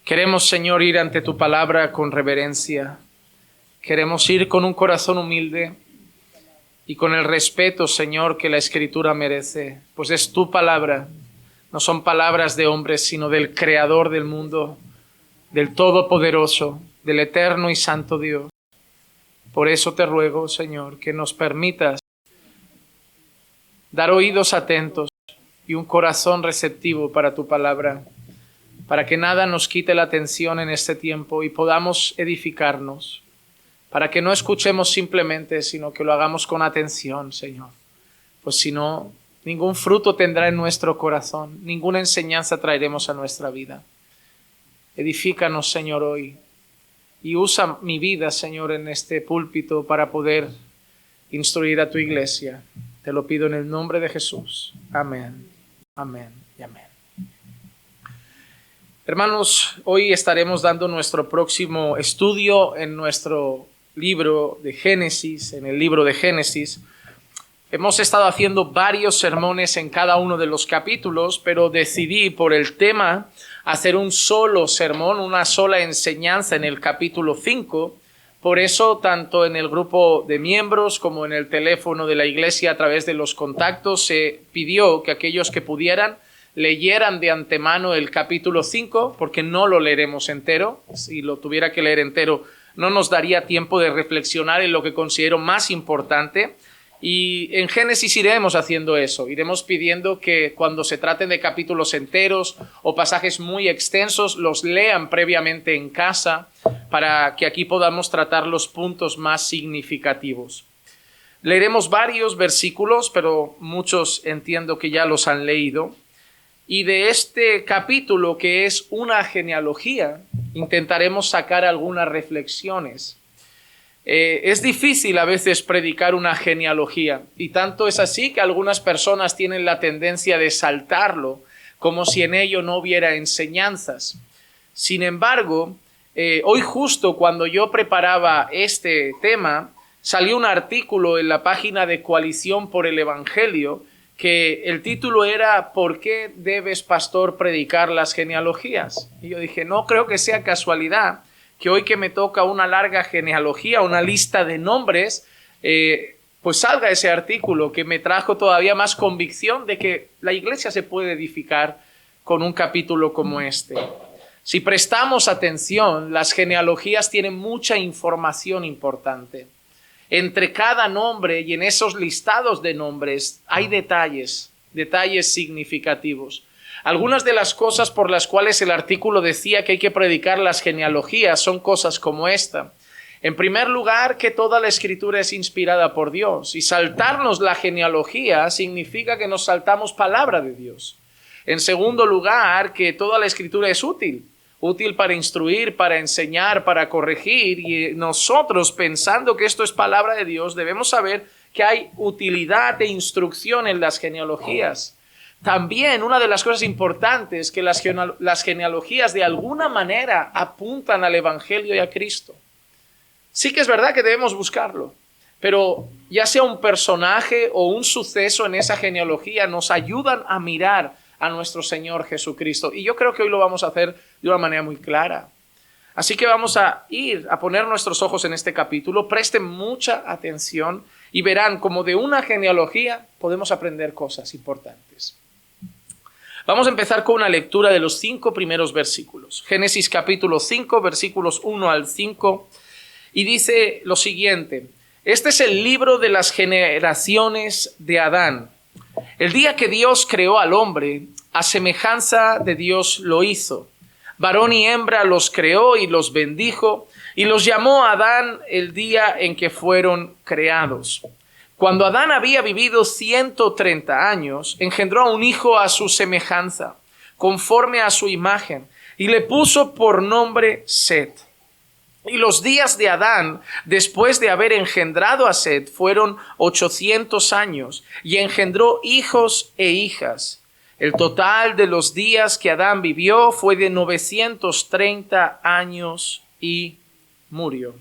Queremos, Señor, ir ante tu palabra con reverencia. Queremos ir con un corazón humilde y con el respeto, Señor, que la Escritura merece, pues es tu palabra. No son palabras de hombres, sino del Creador del mundo, del Todopoderoso, del Eterno y Santo Dios. Por eso te ruego, Señor, que nos permitas dar oídos atentos y un corazón receptivo para tu palabra, para que nada nos quite la atención en este tiempo y podamos edificarnos, para que no escuchemos simplemente, sino que lo hagamos con atención, Señor. Pues si no, ningún fruto tendrá en nuestro corazón, ninguna enseñanza traeremos a nuestra vida. Edifícanos, Señor, hoy, y usa mi vida, Señor, en este púlpito para poder instruir a tu iglesia. Te lo pido en el nombre de Jesús. Amén, amén y amén. Hermanos, hoy estaremos dando nuestro próximo estudio en nuestro libro de Génesis, en el libro de Génesis. Hemos estado haciendo varios sermones en cada uno de los capítulos, pero decidí por el tema hacer un solo sermón, una sola enseñanza en el capítulo 5. Por eso, tanto en el grupo de miembros como en el teléfono de la iglesia a través de los contactos, se pidió que aquellos que pudieran leyeran de antemano el capítulo 5, porque no lo leeremos entero. Si lo tuviera que leer entero, no nos daría tiempo de reflexionar en lo que considero más importante. Y en Génesis iremos haciendo eso, iremos pidiendo que cuando se traten de capítulos enteros o pasajes muy extensos, los lean previamente en casa para que aquí podamos tratar los puntos más significativos. Leeremos varios versículos, pero muchos entiendo que ya los han leído. Y de este capítulo, que es una genealogía, intentaremos sacar algunas reflexiones. Es difícil a veces predicar una genealogía, y tanto es así que algunas personas tienen la tendencia de saltarlo, como si en ello no hubiera enseñanzas. Sin embargo, hoy justo cuando yo preparaba este tema, salió un artículo en la página de Coalición por el Evangelio, que el título era ¿Por qué debes, pastor, predicar las genealogías? Y yo dije, no creo que sea casualidad que hoy que me toca una larga genealogía, una lista de nombres, pues salga ese artículo que me trajo todavía más convicción de que la iglesia se puede edificar con un capítulo como este. Si prestamos atención, las genealogías tienen mucha información importante. Entre cada nombre y en esos listados de nombres hay detalles significativos. Algunas de las cosas por las cuales el artículo decía que hay que predicar las genealogías son cosas como esta. En primer lugar, que toda la Escritura es inspirada por Dios, y saltarnos la genealogía significa que nos saltamos palabra de Dios. En segundo lugar, que toda la Escritura es útil para instruir, para enseñar, para corregir, y nosotros, pensando que esto es palabra de Dios, debemos saber que hay utilidad e instrucción en las genealogías. También una de las cosas importantes es que las genealogías de alguna manera apuntan al Evangelio y a Cristo. Sí que es verdad que debemos buscarlo, pero ya sea un personaje o un suceso en esa genealogía nos ayudan a mirar a nuestro Señor Jesucristo. Y yo creo que hoy lo vamos a hacer de una manera muy clara. Así que vamos a ir a poner nuestros ojos en este capítulo. Presten mucha atención y verán cómo de una genealogía podemos aprender cosas importantes. Vamos a empezar con una lectura de los 5 primeros versículos. Génesis capítulo 5, versículos 1 al 5. Y dice lo siguiente: este es el libro de las generaciones de Adán. El día que Dios creó al hombre, a semejanza de Dios lo hizo. Varón y hembra los creó y los bendijo, y los llamó Adán el día en que fueron creados. Cuando Adán había vivido 130 años, engendró a un hijo a su semejanza, conforme a su imagen, y le puso por nombre Set. Y los días de Adán, después de haber engendrado a Set, fueron 800 años, y engendró hijos e hijas. El total de los días que Adán vivió fue de 930 años y murió.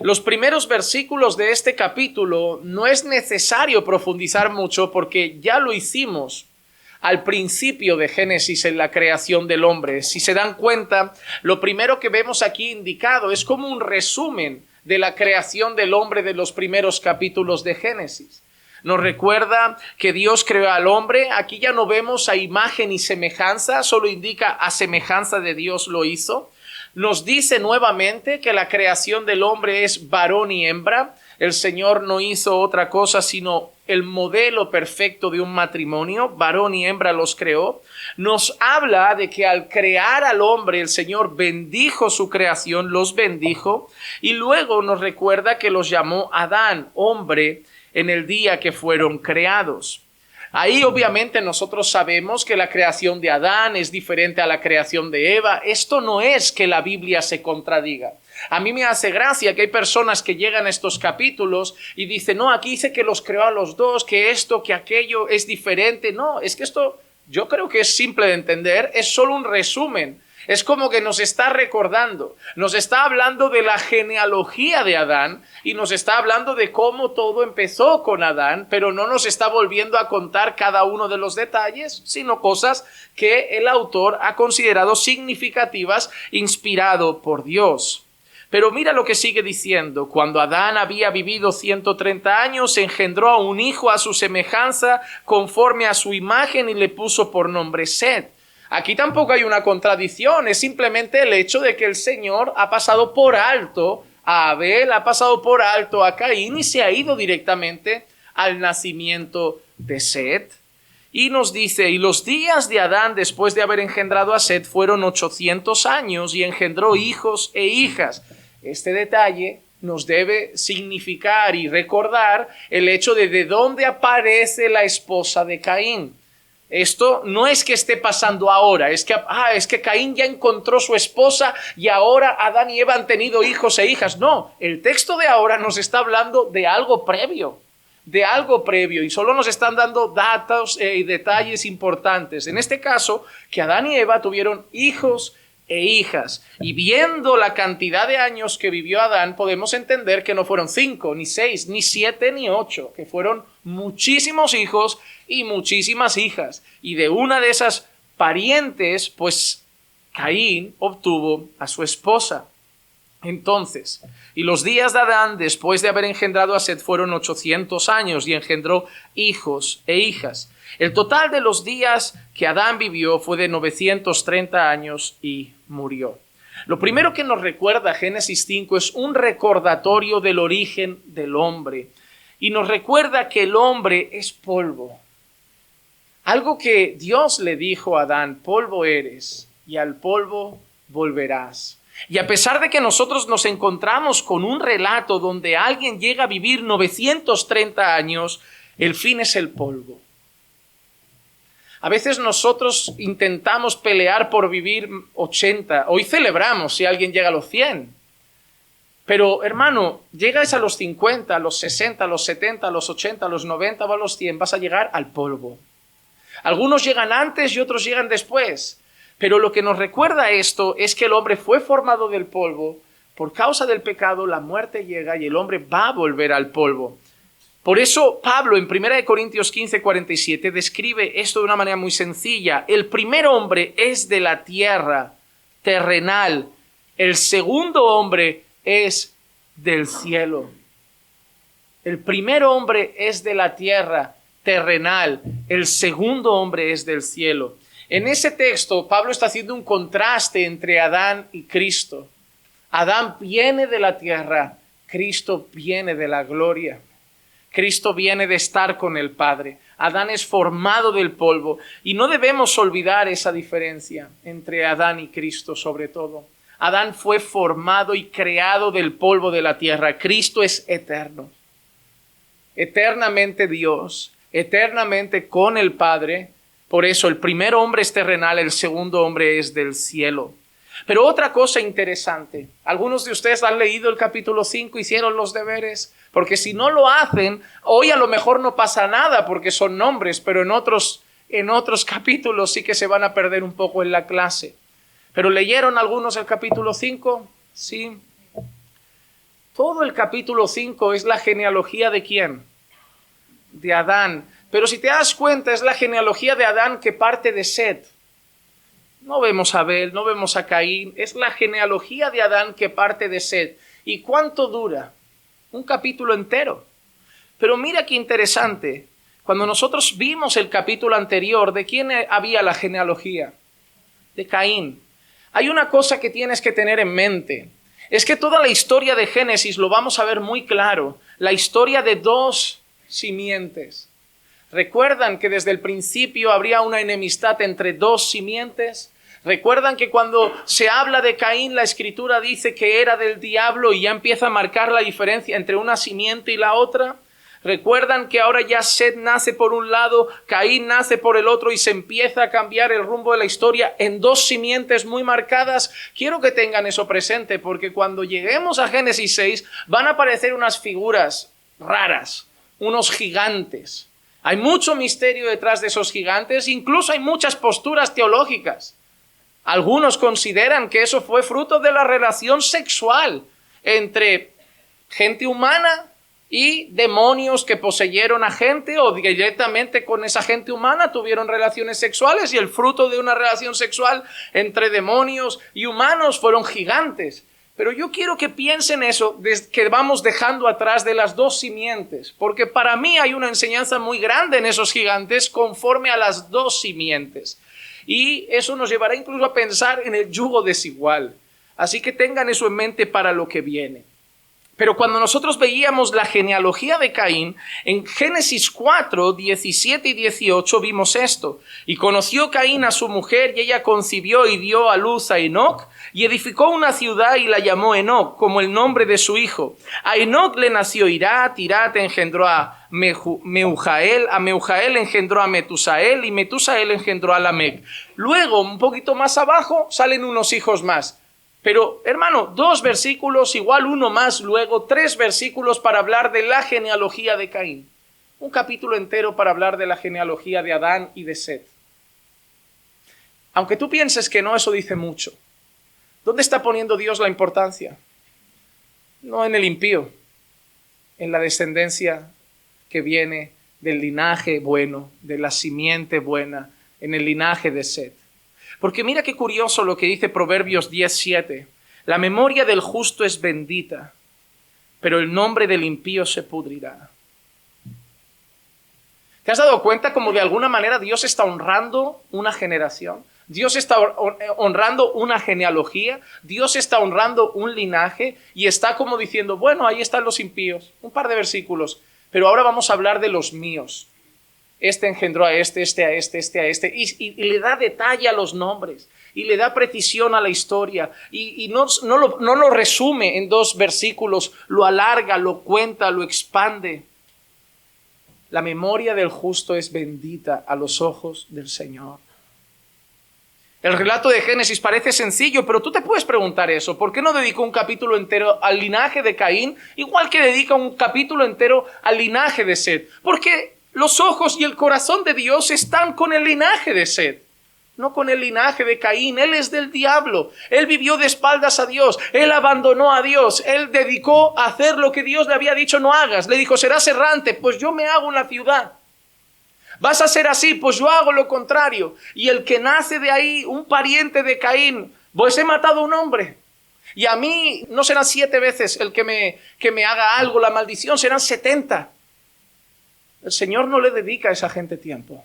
Los primeros versículos de este capítulo no es necesario profundizar mucho porque ya lo hicimos al principio de Génesis en la creación del hombre. Si se dan cuenta, lo primero que vemos aquí indicado es como un resumen de la creación del hombre de los primeros capítulos de Génesis. Nos recuerda que Dios creó al hombre. Aquí ya no vemos a imagen y semejanza, solo indica a semejanza de Dios lo hizo. Nos dice nuevamente que la creación del hombre es varón y hembra. El Señor no hizo otra cosa sino el modelo perfecto de un matrimonio. Varón y hembra los creó. Nos habla de que al crear al hombre, el Señor bendijo su creación, los bendijo. Y luego nos recuerda que los llamó Adán, hombre, en el día que fueron creados. Ahí obviamente nosotros sabemos que la creación de Adán es diferente a la creación de Eva. Esto no es que la Biblia se contradiga. A mí me hace gracia que hay personas que llegan a estos capítulos y dicen, no, aquí dice que los creó a los dos, que esto, que aquello es diferente. No, es que esto yo creo que es simple de entender, es solo un resumen. Es como que nos está recordando, nos está hablando de la genealogía de Adán y nos está hablando de cómo todo empezó con Adán, pero no nos está volviendo a contar cada uno de los detalles, sino cosas que el autor ha considerado significativas, inspirado por Dios. Pero mira lo que sigue diciendo. Cuando Adán había vivido 130 años, engendró a un hijo a su semejanza, conforme a su imagen, y le puso por nombre Set. Aquí tampoco hay una contradicción, es simplemente el hecho de que el Señor ha pasado por alto a Abel, ha pasado por alto a Caín y se ha ido directamente al nacimiento de Set. Y nos dice, y los días de Adán después de haber engendrado a Set fueron 800 años y engendró hijos e hijas. Este detalle nos debe significar y recordar el hecho de dónde aparece la esposa de Caín. Esto no es que esté pasando ahora, es que Caín ya encontró su esposa y ahora Adán y Eva han tenido hijos e hijas. No, el texto de ahora nos está hablando de algo previo, y solo nos están dando datos y detalles importantes. En este caso, que Adán y Eva tuvieron hijos e hijas. Y viendo la cantidad de años que vivió Adán, podemos entender que no fueron 5, ni 6, ni 7, ni 8, que fueron muchísimos hijos y muchísimas hijas. Y de una de esas parientes, pues Caín obtuvo a su esposa. Entonces, y los días de Adán después de haber engendrado a Set fueron 800 años y engendró hijos e hijas. El total de los días que Adán vivió fue de 930 años y murió. Lo primero que nos recuerda Génesis 5 es un recordatorio del origen del hombre. Y nos recuerda que el hombre es polvo. Algo que Dios le dijo a Adán, polvo eres y al polvo volverás. Y a pesar de que nosotros nos encontramos con un relato donde alguien llega a vivir 930 años, el fin es el polvo. A veces nosotros intentamos pelear por vivir 80. Hoy celebramos si alguien llega a los 100. Pero, hermano, llegas a los 50, a los 60, a los 70, a los 80, a los 90 o a los 100, vas a llegar al polvo. Algunos llegan antes y otros llegan después. Pero lo que nos recuerda esto es que el hombre fue formado del polvo. Por causa del pecado, la muerte llega y el hombre va a volver al polvo. Por eso Pablo en 1 Corintios 15:47 describe esto de una manera muy sencilla. El primer hombre es de la tierra, terrenal. El segundo hombre es del cielo. El primer hombre es de la tierra, terrenal. El segundo hombre es del cielo. En ese texto, Pablo está haciendo un contraste entre Adán y Cristo. Adán viene de la tierra, Cristo viene de la gloria. Cristo viene de estar con el Padre. Adán es formado del polvo. Y no debemos olvidar esa diferencia entre Adán y Cristo sobre todo. Adán fue formado y creado del polvo de la tierra. Cristo es eterno. Eternamente Dios, eternamente con el Padre. Por eso el primer hombre es terrenal, el segundo hombre es del cielo. Pero otra cosa interesante, algunos de ustedes han leído el capítulo 5, hicieron los deberes, porque si no lo hacen, hoy a lo mejor no pasa nada porque son nombres, pero en otros capítulos sí que se van a perder un poco en la clase. ¿Pero leyeron algunos el capítulo 5? Sí. Todo el capítulo 5 es la genealogía ¿de quién? de Adán. Pero si te das cuenta, es la genealogía de Adán que parte de Set. No vemos a Abel, no vemos a Caín. Es la genealogía de Adán que parte de Set. ¿Y cuánto dura? Un capítulo entero. Pero mira qué interesante. Cuando nosotros vimos el capítulo anterior, ¿de quién había la genealogía? De Caín. Hay una cosa que tienes que tener en mente. Es que toda la historia de Génesis lo vamos a ver muy claro. La historia de dos simientes. ¿Recuerdan que desde el principio habría una enemistad entre dos simientes? ¿Recuerdan que cuando se habla de Caín, la Escritura dice que era del diablo y ya empieza a marcar la diferencia entre una simiente y la otra? ¿Recuerdan que ahora ya Set nace por un lado, Caín nace por el otro y se empieza a cambiar el rumbo de la historia en dos simientes muy marcadas? Quiero que tengan eso presente porque cuando lleguemos a Génesis 6 van a aparecer unas figuras raras, unos gigantes. Hay mucho misterio detrás de esos gigantes, incluso hay muchas posturas teológicas. Algunos consideran que eso fue fruto de la relación sexual entre gente humana y demonios que poseyeron a gente o directamente con esa gente humana tuvieron relaciones sexuales y el fruto de una relación sexual entre demonios y humanos fueron gigantes. Pero yo quiero que piensen eso, que vamos dejando atrás de las dos simientes, porque para mí hay una enseñanza muy grande en esos gigantes conforme a las dos simientes. Y eso nos llevará incluso a pensar en el yugo desigual. Así que tengan eso en mente para lo que viene. Pero cuando nosotros veíamos la genealogía de Caín, en Génesis 4, 17 y 18 vimos esto. Y conoció Caín a su mujer y ella concibió y dio a luz a Enoc y edificó una ciudad y la llamó Enoc, como el nombre de su hijo. A Enoc le nació Irat, Irat engendró a Meujael engendró a Metusael y Metusael engendró a Lamec. Luego, un poquito más abajo, salen unos hijos más. Pero, hermano, 2 versículos, igual uno más, luego 3 versículos para hablar de la genealogía de Caín. Un capítulo entero para hablar de la genealogía de Adán y de Set. Aunque tú pienses que no, eso dice mucho. ¿Dónde está poniendo Dios la importancia? No en el impío, en la descendencia que viene del linaje bueno, de la simiente buena, en el linaje de Set. Porque mira qué curioso lo que dice Proverbios 10:7. La memoria del justo es bendita, pero el nombre del impío se pudrirá. ¿Te has dado cuenta como de alguna manera Dios está honrando una generación? Dios está honrando una genealogía, Dios está honrando un linaje y está como diciendo, bueno, ahí están los impíos, un par de versículos, pero ahora vamos a hablar de los míos. Este engendró a este, este a este, este a este, y le da detalle a los nombres, y le da precisión a la historia, y no lo resume en 2 versículos, lo alarga, lo cuenta, lo expande. La memoria del justo es bendita a los ojos del Señor. El relato de Génesis parece sencillo, pero tú te puedes preguntar eso. ¿Por qué no dedicó un capítulo entero al linaje de Caín, igual que dedica un capítulo entero al linaje de Set? Porque los ojos y el corazón de Dios están con el linaje de Set, no con el linaje de Caín. Él es del diablo. Él vivió de espaldas a Dios. Él abandonó a Dios. Él dedicó a hacer lo que Dios le había dicho no hagas. Le dijo, serás errante, pues yo me hago una ciudad. Vas a ser así, pues yo hago lo contrario. Y el que nace de ahí, un pariente de Caín, pues he matado a un hombre. Y a mí no serán 7 veces el que me haga algo, la maldición, serán 70. El Señor no le dedica a esa gente tiempo.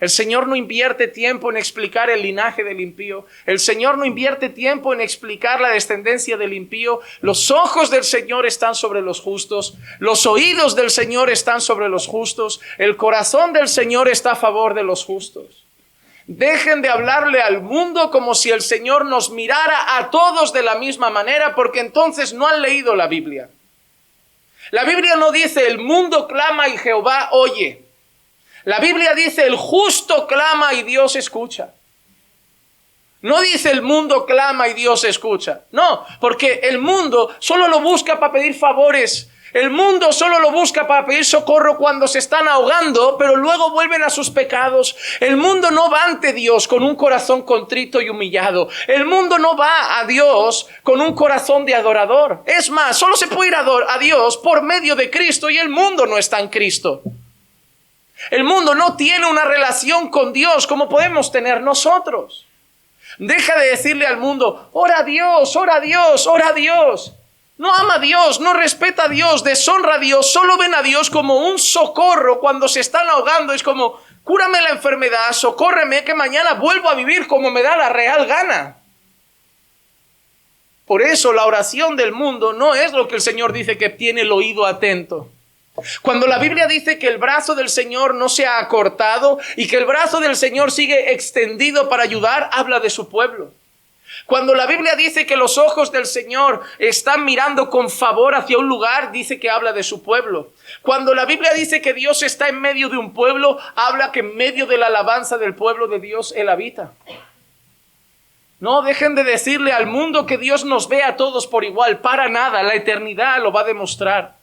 El Señor no invierte tiempo en explicar el linaje del impío. El Señor no invierte tiempo en explicar la descendencia del impío. Los ojos del Señor están sobre los justos. Los oídos del Señor están sobre los justos. El corazón del Señor está a favor de los justos. Dejen de hablarle al mundo como si el Señor nos mirara a todos de la misma manera, porque entonces no han leído la Biblia. La Biblia no dice el mundo clama y Jehová oye. La Biblia dice el justo clama y Dios escucha. No dice el mundo clama y Dios escucha. No, porque el mundo solo lo busca para pedir favores. El mundo solo lo busca para pedir socorro cuando se están ahogando, pero luego vuelven a sus pecados. El mundo no va ante Dios con un corazón contrito y humillado. El mundo no va a Dios con un corazón de adorador. Es más, solo se puede ir a Dios por medio de Cristo y el mundo no está en Cristo. El mundo no tiene una relación con Dios como podemos tener nosotros. Deja de decirle al mundo, ora a Dios, ora a Dios, ora a Dios. No ama a Dios, no respeta a Dios, deshonra a Dios, solo ven a Dios como un socorro cuando se están ahogando. Es como, cúrame la enfermedad, socórreme que mañana vuelvo a vivir como me da la real gana. Por eso la oración del mundo no es lo que el Señor dice que tiene el oído atento. Cuando la Biblia dice que el brazo del Señor no se ha acortado y que el brazo del Señor sigue extendido para ayudar, habla de su pueblo. Cuando la Biblia dice que los ojos del Señor están mirando con favor hacia un lugar, dice que habla de su pueblo. Cuando la Biblia dice que Dios está en medio de un pueblo, habla que en medio de la alabanza del pueblo de Dios Él habita. No dejen de decirle al mundo que Dios nos ve a todos por igual, para nada, la eternidad lo va a demostrar.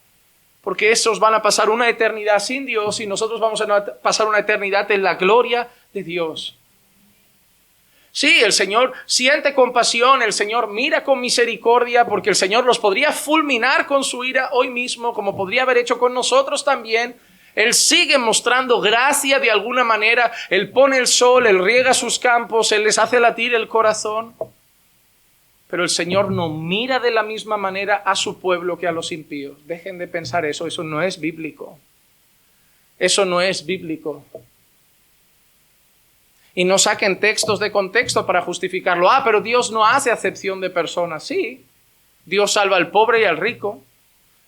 Porque esos van a pasar una eternidad sin Dios y nosotros vamos a pasar una eternidad en la gloria de Dios. Sí, el Señor siente compasión, el Señor mira con misericordia, porque el Señor los podría fulminar con su ira hoy mismo, como podría haber hecho con nosotros también. Él sigue mostrando gracia de alguna manera. Él pone el sol, Él riega sus campos, Él les hace latir el corazón. Pero el Señor no mira de la misma manera a su pueblo que a los impíos. Dejen de pensar eso, eso no es bíblico. Eso no es bíblico. Y no saquen textos de contexto para justificarlo. Pero Dios no hace acepción de personas. Sí, Dios salva al pobre y al rico.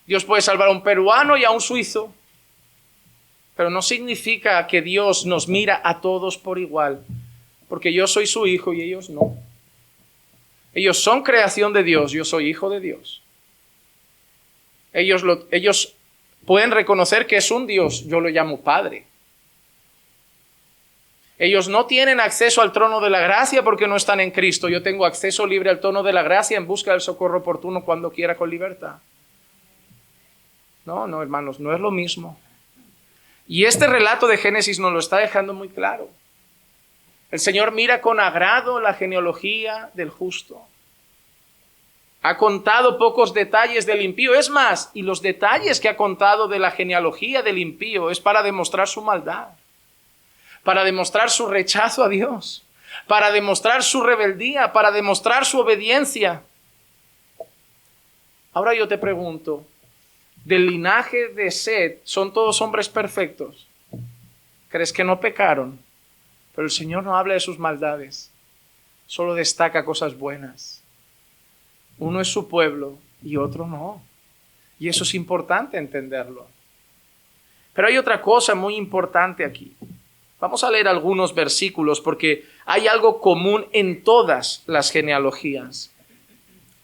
Dios puede salvar a un peruano y a un suizo. Pero no significa que Dios nos mira a todos por igual. Porque yo soy su hijo y ellos no. Ellos son creación de Dios, yo soy hijo de Dios. Ellos pueden reconocer que es un Dios, yo lo llamo Padre. Ellos no tienen acceso al trono de la gracia porque no están en Cristo. Yo tengo acceso libre al trono de la gracia en busca del socorro oportuno cuando quiera con libertad. No, hermanos, no es lo mismo. Y este relato de Génesis nos lo está dejando muy claro. El Señor mira con agrado la genealogía del justo. Ha contado pocos detalles del impío. Es más, y los detalles que ha contado de la genealogía del impío es para demostrar su maldad, para demostrar su rechazo a Dios, para demostrar su rebeldía, para demostrar su obediencia. Ahora yo te pregunto, ¿del linaje de Set son todos hombres perfectos? ¿Crees que no pecaron? Pero el Señor no habla de sus maldades, solo destaca cosas buenas. Uno es su pueblo y otro no. Y eso es importante entenderlo. Pero hay otra cosa muy importante aquí. Vamos a leer algunos versículos porque hay algo común en todas las genealogías.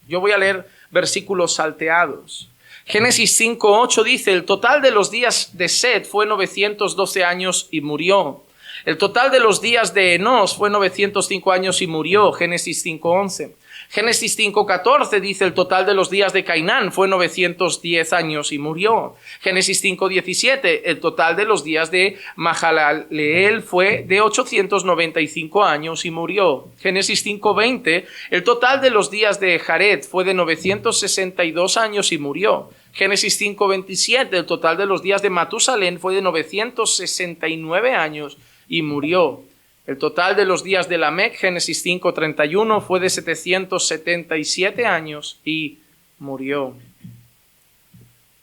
Yo voy a leer versículos salteados. Génesis 5:8 dice, el total de los días de Set fue 912 años y murió. El total de los días de Enos fue 905 años y murió. Génesis 5:11. Génesis 5:14 dice, el total de los días de Cainán fue 910 años y murió. Génesis 5:17, el total de los días de Mahalaleel fue de 895 años y murió. Génesis 5:20, el total de los días de Jared fue de 962 años y murió. Génesis 5:27, el total de los días de Matusalén fue de 969 años y murió. El total de los días de Lamec, Génesis 5:31, fue de 777 años y murió.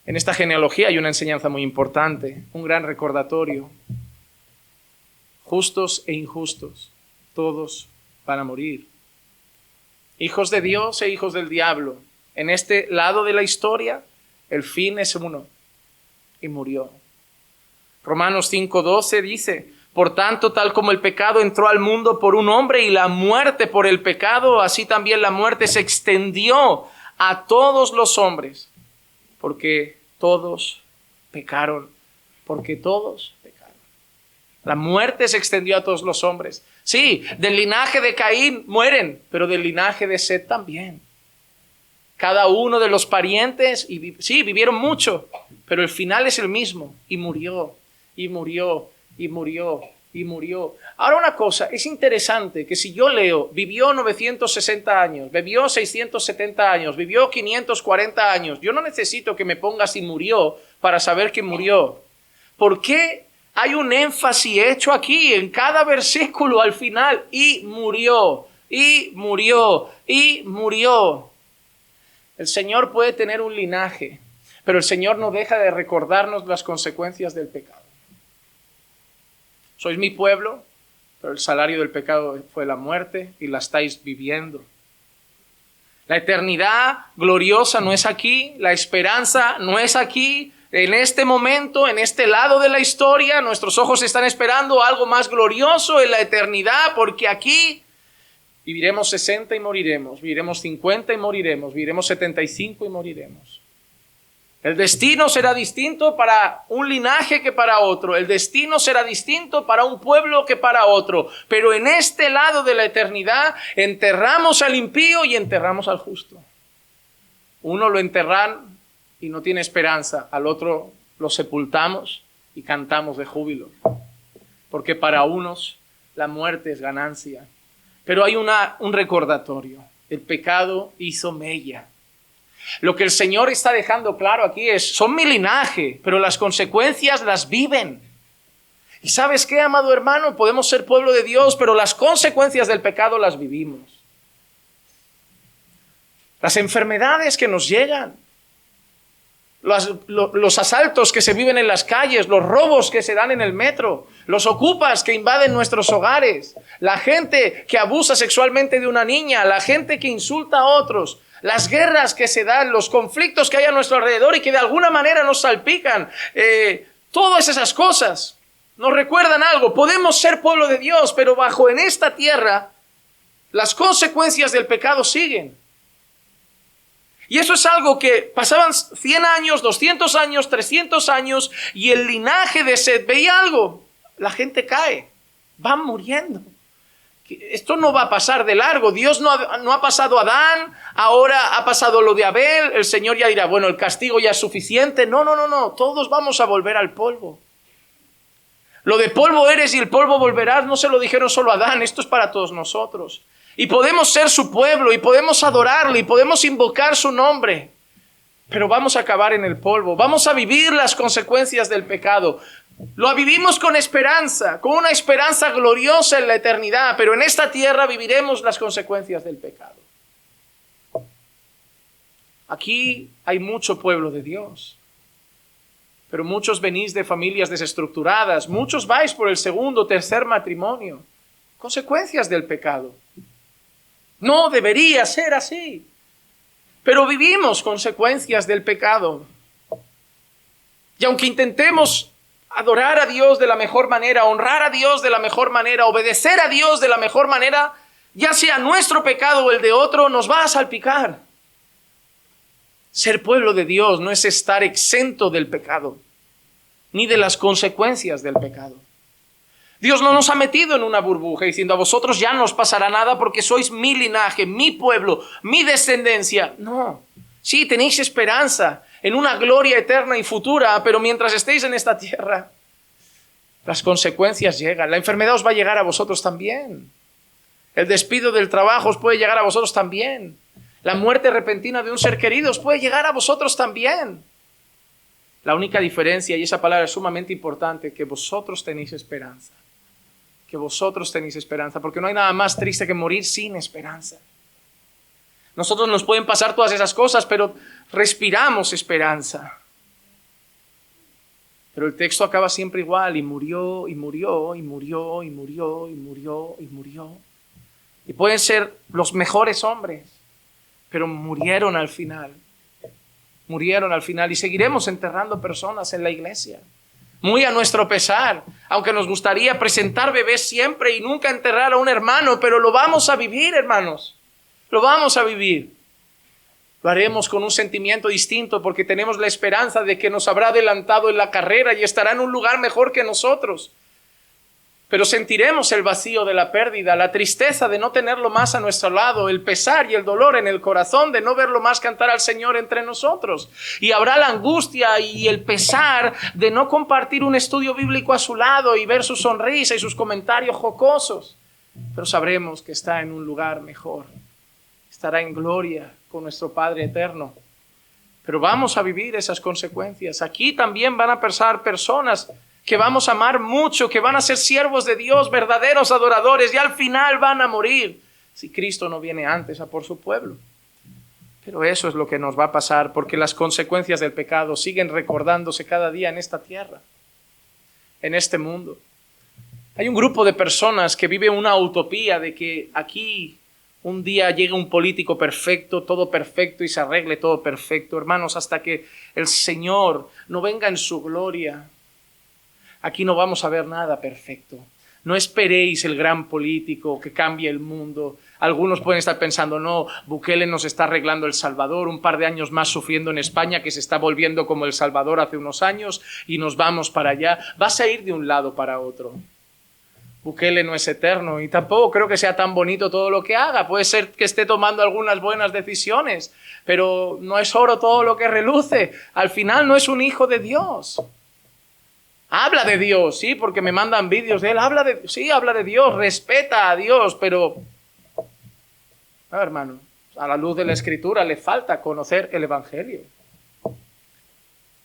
En esta genealogía hay una enseñanza muy importante, un gran recordatorio. Justos e injustos, todos van a morir. Hijos de Dios e hijos del diablo. En este lado de la historia, el fin es uno y murió. Romanos 5:12 dice, por tanto, tal como el pecado entró al mundo por un hombre y la muerte por el pecado, así también la muerte se extendió a todos los hombres, porque todos pecaron, porque todos pecaron. La muerte se extendió a todos los hombres. Sí, del linaje de Caín mueren, pero del linaje de Set también. Cada uno de los parientes, sí, vivieron mucho, pero el final es el mismo, y murió, y murió. Y murió, y murió. Ahora una cosa, es interesante que si yo leo, vivió 960 años, vivió 670 años, vivió 540 años, yo no necesito que me pongas y murió para saber que murió. ¿Por qué Hay un énfasis hecho aquí en cada versículo al final. Y murió, y murió, y murió. El Señor puede tener un linaje, pero el Señor no deja de recordarnos las consecuencias del pecado. Sois mi pueblo, pero el salario del pecado fue la muerte y la estáis viviendo. La eternidad gloriosa no es aquí, la esperanza no es aquí. En este momento, en este lado de la historia, nuestros ojos están esperando algo más glorioso en la eternidad, porque aquí viviremos 60 y moriremos, viviremos 50 y moriremos, viviremos 75 y moriremos. El destino será distinto para un linaje que para otro. El destino será distinto para un pueblo que para otro. Pero en este lado de la eternidad enterramos al impío y enterramos al justo. Uno lo enterran y no tiene esperanza. Al otro lo sepultamos y cantamos de júbilo. Porque para unos la muerte es ganancia. Pero hay un recordatorio. El pecado hizo mella. Lo que el Señor está dejando claro aquí es, son mi linaje, pero las consecuencias las viven. ¿Y sabes qué, amado hermano? Podemos ser pueblo de Dios, pero las consecuencias del pecado las vivimos. Las enfermedades que nos llegan, los asaltos que se viven en las calles, los robos que se dan en el metro, los ocupas que invaden nuestros hogares, la gente que abusa sexualmente de una niña, la gente que insulta a otros, las guerras que se dan, los conflictos que hay a nuestro alrededor y que de alguna manera nos salpican, todas esas cosas nos recuerdan algo. Podemos ser pueblo de Dios, pero bajo en esta tierra las consecuencias del pecado siguen. Y eso es algo que pasaban 100 años, 200 años, 300 años y el linaje de Seth veía algo. La gente cae, van muriendo. Esto no va a pasar de largo. Dios no ha pasado a Adán, ahora ha pasado lo de Abel. El Señor ya dirá, bueno, el castigo ya es suficiente. No. Todos vamos a volver al polvo. Lo de polvo eres y el polvo volverás no se lo dijeron solo a Adán. Esto es para todos nosotros. Y podemos ser su pueblo y podemos adorarle y podemos invocar su nombre. Pero vamos a acabar en el polvo. Vamos a vivir las consecuencias del pecado. Lo vivimos con esperanza, con una esperanza gloriosa en la eternidad, pero en esta tierra viviremos las consecuencias del pecado. Aquí hay mucho pueblo de Dios, pero muchos venís de familias desestructuradas, muchos vais por el segundo, tercer matrimonio. Consecuencias del pecado. No debería ser así, pero vivimos consecuencias del pecado. Y aunque intentemos adorar a Dios de la mejor manera, honrar a Dios de la mejor manera, obedecer a Dios de la mejor manera, ya sea nuestro pecado o el de otro, nos va a salpicar. Ser pueblo de Dios no es estar exento del pecado, ni de las consecuencias del pecado. Dios no nos ha metido en una burbuja diciendo a vosotros ya no os pasará nada porque sois mi linaje, mi pueblo, mi descendencia. No, sí, tenéis esperanza en una gloria eterna y futura, pero mientras estéis en esta tierra, las consecuencias llegan. La enfermedad os va a llegar a vosotros también. El despido del trabajo os puede llegar a vosotros también. La muerte repentina de un ser querido os puede llegar a vosotros también. La única diferencia, y esa palabra es sumamente importante, que vosotros tenéis esperanza. Que vosotros tenéis esperanza, porque no hay nada más triste que morir sin esperanza. Nosotros nos pueden pasar todas esas cosas, pero respiramos esperanza. Pero el texto acaba siempre igual, y murió, y murió, y murió, y murió, y murió, y murió. Y pueden ser los mejores hombres, pero murieron al final. Murieron al final y seguiremos enterrando personas en la iglesia. Muy a nuestro pesar, aunque nos gustaría presentar bebés siempre y nunca enterrar a un hermano, pero lo vamos a vivir, hermanos. Lo vamos a vivir. Lo haremos con un sentimiento distinto porque tenemos la esperanza de que nos habrá adelantado en la carrera y estará en un lugar mejor que nosotros. Pero sentiremos el vacío de la pérdida, la tristeza de no tenerlo más a nuestro lado, el pesar y el dolor en el corazón de no verlo más cantar al Señor entre nosotros. Y habrá la angustia y el pesar de no compartir un estudio bíblico a su lado y ver su sonrisa y sus comentarios jocosos. Pero sabremos que está en un lugar mejor. Estará en gloria con nuestro Padre eterno. Pero vamos a vivir esas consecuencias. Aquí también van a pasar personas que vamos a amar mucho, que van a ser siervos de Dios, verdaderos adoradores, y al final van a morir si Cristo no viene antes a por su pueblo. Pero eso es lo que nos va a pasar, porque las consecuencias del pecado siguen recordándose cada día en esta tierra, en este mundo. Hay un grupo de personas que vive una utopía de que aquí un día llegue un político perfecto, todo perfecto, y se arregle todo perfecto. Hermanos, hasta que el Señor no venga en su gloria, aquí no vamos a ver nada perfecto. No esperéis el gran político que cambie el mundo. Algunos pueden estar pensando, no, Bukele nos está arreglando El Salvador, un par de años más sufriendo en España, que se está volviendo como El Salvador hace unos años, y nos vamos para allá. Vas a ir de un lado para otro. Bukele no es eterno y tampoco creo que sea tan bonito todo lo que haga. Puede ser que esté tomando algunas buenas decisiones, pero no es oro todo lo que reluce. Al final no es un hijo de Dios. Habla de Dios, sí, porque me mandan vídeos de él. Habla de Dios, respeta a Dios, pero, hermano, a la luz de la Escritura le falta conocer el Evangelio.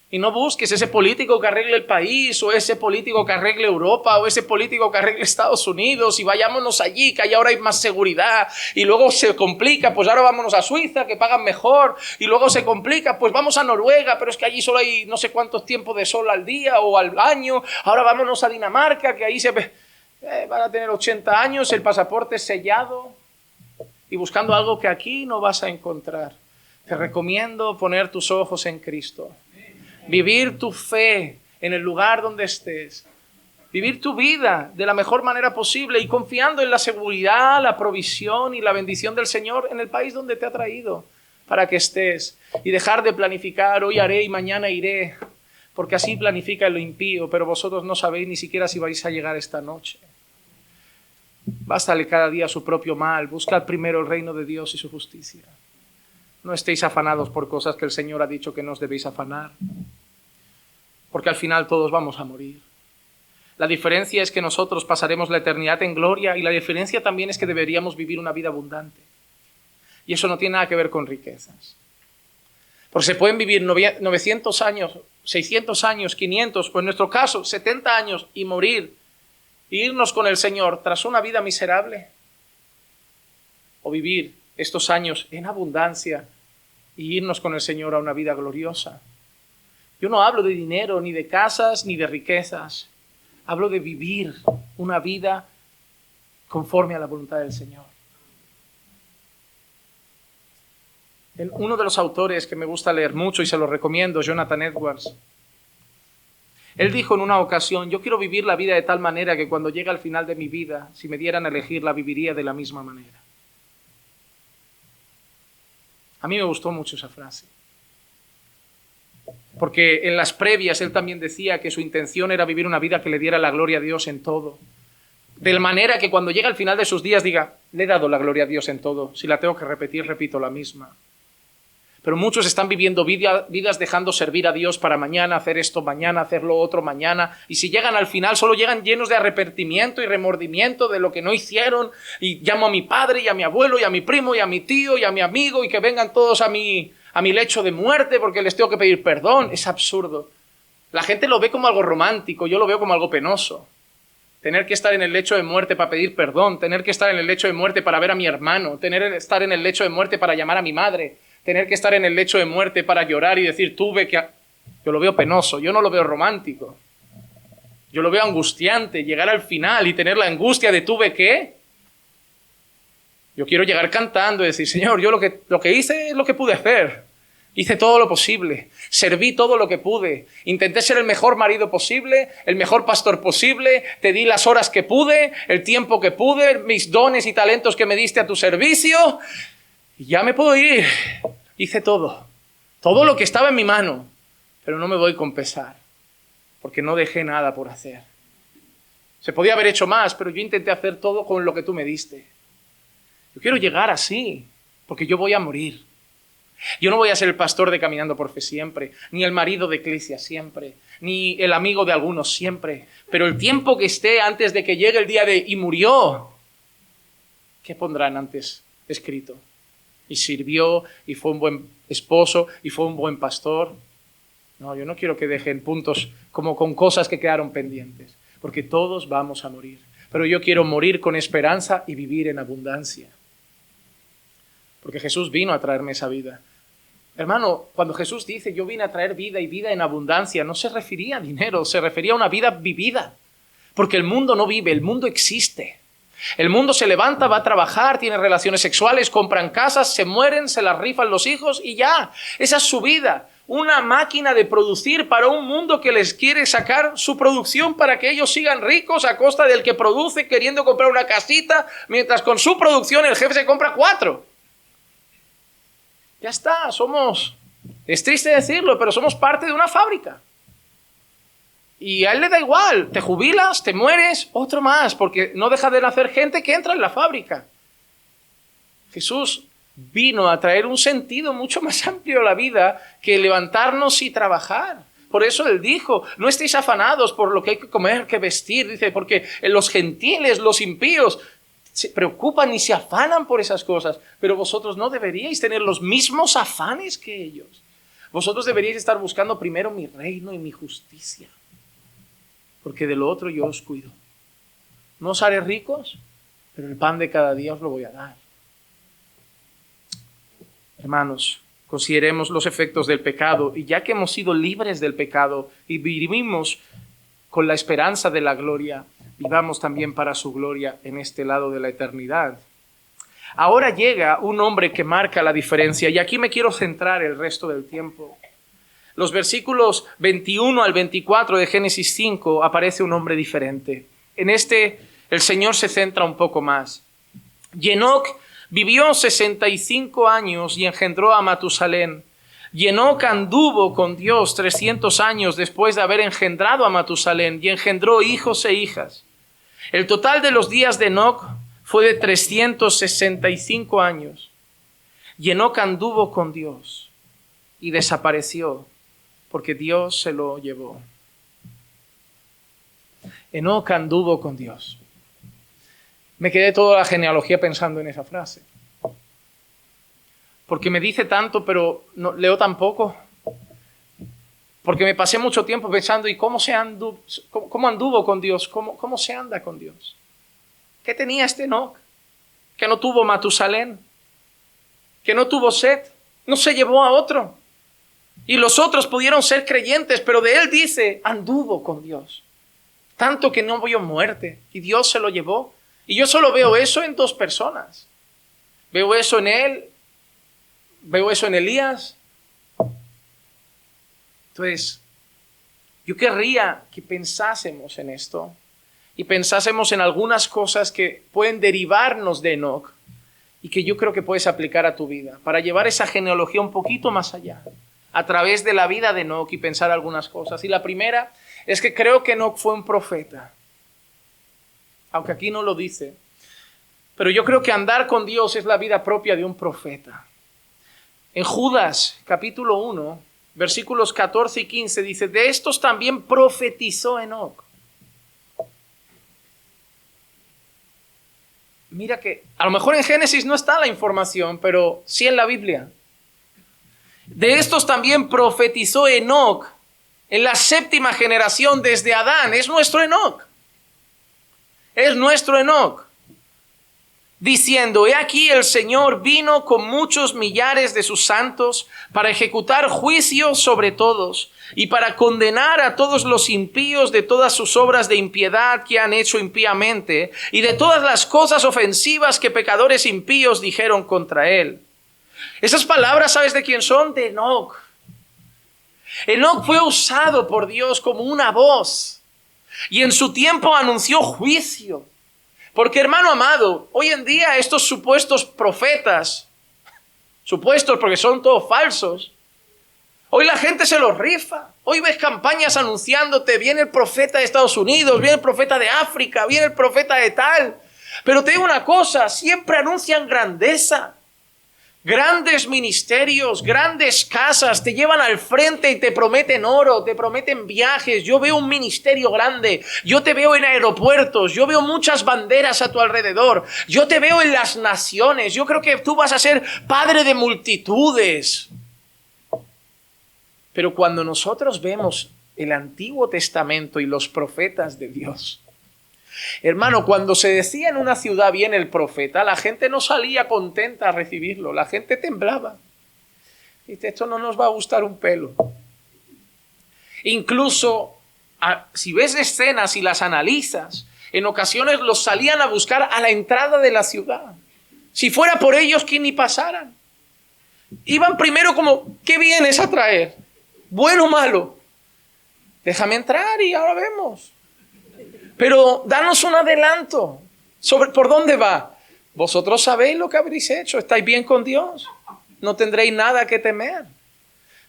Y no busques ese político que arregle el país, o ese político que arregle Europa, o ese político que arregle Estados Unidos, y vayámonos allí, que allá ahora hay más seguridad, y luego se complica, pues ahora vámonos a Suiza, que pagan mejor, y luego se complica, pues vamos a Noruega, pero es que allí solo hay no sé cuántos tiempos de sol al día o al año, ahora vámonos a Dinamarca, que ahí van a tener 80 años, el pasaporte sellado, y buscando algo que aquí no vas a encontrar. Te recomiendo poner tus ojos en Cristo. Vivir tu fe en el lugar donde estés. Vivir tu vida de la mejor manera posible y confiando en la seguridad, la provisión y la bendición del Señor en el país donde te ha traído para que estés. Y dejar de planificar, hoy haré y mañana iré, porque así planifica lo impío, pero vosotros no sabéis ni siquiera si vais a llegar esta noche. Bástale cada día su propio mal. Buscad primero el reino de Dios y su justicia. No estéis afanados por cosas que el Señor ha dicho que no os debéis afanar, porque al final todos vamos a morir. La diferencia es que nosotros pasaremos la eternidad en gloria, y la diferencia también es que deberíamos vivir una vida abundante. Y eso no tiene nada que ver con riquezas. Porque se pueden vivir 900 años, 600 años, 500, o en nuestro caso 70 años y morir, e irnos con el Señor tras una vida miserable. O vivir estos años en abundancia y irnos con el Señor a una vida gloriosa. Yo no hablo de dinero, ni de casas, ni de riquezas. Hablo de vivir una vida conforme a la voluntad del Señor. Uno de los autores que me gusta leer mucho y se lo recomiendo, Jonathan Edwards, él dijo en una ocasión: yo quiero vivir la vida de tal manera que cuando llegue al final de mi vida, si me dieran a elegir, la viviría de la misma manera. A mí me gustó mucho esa frase, porque en las previas él también decía que su intención era vivir una vida que le diera la gloria a Dios en todo, de manera que cuando llegue al final de sus días diga: le he dado la gloria a Dios en todo, si la tengo que repetir, repito la misma. Pero muchos están viviendo vidas dejando servir a Dios para mañana, hacer esto mañana, hacer lo otro mañana, y si llegan al final solo llegan llenos de arrepentimiento y remordimiento de lo que no hicieron, y llamo a mi padre y a mi abuelo y a mi primo y a mi tío y a mi amigo, y que vengan todos a mi lecho de muerte porque les tengo que pedir perdón. Es absurdo. La gente lo ve como algo romántico, yo lo veo como algo penoso. Tener que estar en el lecho de muerte para pedir perdón, tener que estar en el lecho de muerte para ver a mi hermano, tener que estar en el lecho de muerte para llamar a mi madre, tener que estar en el lecho de muerte para llorar y decir tuve que... Yo lo veo penoso, yo no lo veo romántico. Yo lo veo angustiante, llegar al final y tener la angustia de tuve que... Yo quiero llegar cantando y decir: Señor, yo lo que hice es lo que pude hacer. Hice todo lo posible, serví todo lo que pude, intenté ser el mejor marido posible, el mejor pastor posible, te di las horas que pude, el tiempo que pude, mis dones y talentos que me diste a tu servicio, y ya me puedo ir. Hice todo lo que estaba en mi mano, pero no me voy con pesar, porque no dejé nada por hacer. Se podía haber hecho más, pero yo intenté hacer todo con lo que tú me diste. Yo quiero llegar así, porque yo voy a morir. Yo no voy a ser el pastor de Caminando por Fe siempre, ni el marido de Iglesia siempre, ni el amigo de algunos siempre, pero el tiempo que esté antes de que llegue el día de y murió, ¿qué pondrán antes escrito? Y sirvió, y fue un buen esposo, y fue un buen pastor. No, yo no quiero que dejen puntos como con cosas que quedaron pendientes, porque todos vamos a morir. Pero yo quiero morir con esperanza y vivir en abundancia. Porque Jesús vino a traerme esa vida. Hermano, cuando Jesús dice yo vine a traer vida y vida en abundancia, no se refería a dinero, se refería a una vida vivida. Porque el mundo no vive, el mundo existe. El mundo se levanta, va a trabajar, tiene relaciones sexuales, compran casas, se mueren, se las rifan los hijos y ya. Esa es su vida. Una máquina de producir para un mundo que les quiere sacar su producción para que ellos sigan ricos a costa del que produce queriendo comprar una casita, mientras con su producción el jefe se compra 4. Ya está, es triste decirlo, pero somos parte de una fábrica. Y a él le da igual, te jubilas, te mueres, otro más, porque no deja de nacer gente que entra en la fábrica. Jesús vino a traer un sentido mucho más amplio a la vida que levantarnos y trabajar. Por eso él dijo, no estéis afanados por lo que hay que comer, que vestir, dice, porque los gentiles, los impíos, se preocupan y se afanan por esas cosas, pero vosotros no deberíais tener los mismos afanes que ellos. Vosotros deberíais estar buscando primero mi reino y mi justicia, porque de lo otro yo os cuido. No os haré ricos, pero el pan de cada día os lo voy a dar. Hermanos, consideremos los efectos del pecado, y ya que hemos sido libres del pecado y vivimos con la esperanza de la gloria, vivamos también para su gloria en este lado de la eternidad. Ahora llega un hombre que marca la diferencia, y aquí me quiero centrar el resto del tiempo. Los versículos 21 al 24 de Génesis 5 aparece un hombre diferente. En este el Señor se centra un poco más. Y Enoc vivió 65 años y engendró a Matusalén. Y Enoc anduvo con Dios 300 años después de haber engendrado a Matusalén, y engendró hijos e hijas. El total de los días de Enoc fue de 365 años. Y Enoc anduvo con Dios y desapareció, porque Dios se lo llevó. Enoc anduvo con Dios. Me quedé toda la genealogía pensando en esa frase. Porque me dice tanto, pero no, leo tan poco. Porque me pasé mucho tiempo pensando, ¿y cómo anduvo con Dios? ¿Cómo se anda con Dios? ¿Qué tenía este Enoc? Que no tuvo Matusalén, que no tuvo Set, no se llevó a otro. Y los otros pudieron ser creyentes, pero de él dice, anduvo con Dios. Tanto que no vio muerte, y Dios se lo llevó. Y yo solo veo eso en 2 personas. Veo eso en él, veo eso en Elías. Entonces, yo querría que pensásemos en esto y pensásemos en algunas cosas que pueden derivarnos de Enoc y que yo creo que puedes aplicar a tu vida para llevar esa genealogía un poquito más allá, a través de la vida de Enoc, y pensar algunas cosas. Y la primera es que creo que Enoc fue un profeta, aunque aquí no lo dice, pero yo creo que andar con Dios es la vida propia de un profeta. En Judas, capítulo 1, versículos 14 y 15, dice, de estos también profetizó Enoc. Mira que a lo mejor en Génesis no está la información, pero sí en la Biblia. De estos también profetizó Enoc en la 7ª generación desde Adán. Es nuestro Enoc. Es nuestro Enoc. Diciendo, he aquí el Señor vino con muchos millares de sus santos para ejecutar juicio sobre todos y para condenar a todos los impíos de todas sus obras de impiedad que han hecho impíamente y de todas las cosas ofensivas que pecadores impíos dijeron contra él. Esas palabras, ¿sabes de quién son? De Enoc. Enoc fue usado por Dios como una voz y en su tiempo anunció juicio. Porque, hermano amado, hoy en día estos supuestos profetas, supuestos porque son todos falsos, hoy la gente se los rifa. Hoy ves campañas anunciándote, viene el profeta de Estados Unidos, viene el profeta de África, viene el profeta de tal. Pero te digo una cosa, siempre anuncian grandeza. Grandes ministerios, grandes casas, te llevan al frente y te prometen oro, te prometen viajes. Yo veo un ministerio grande, yo te veo en aeropuertos, yo veo muchas banderas a tu alrededor, yo te veo en las naciones, yo creo que tú vas a ser padre de multitudes. Pero cuando nosotros vemos el Antiguo Testamento y los profetas de Dios, hermano, cuando se decía en una ciudad viene el profeta, la gente no salía contenta a recibirlo, la gente temblaba. Dice, esto no nos va a gustar un pelo. Incluso, si ves escenas y las analizas, en ocasiones los salían a buscar a la entrada de la ciudad. Si fuera por ellos, que ni pasaran. Iban primero como, ¿qué vienes a traer? ¿Bueno o malo? Déjame entrar y ahora vemos. Pero danos un adelanto sobre por dónde va. Vosotros sabéis lo que habréis hecho, estáis bien con Dios, no tendréis nada que temer.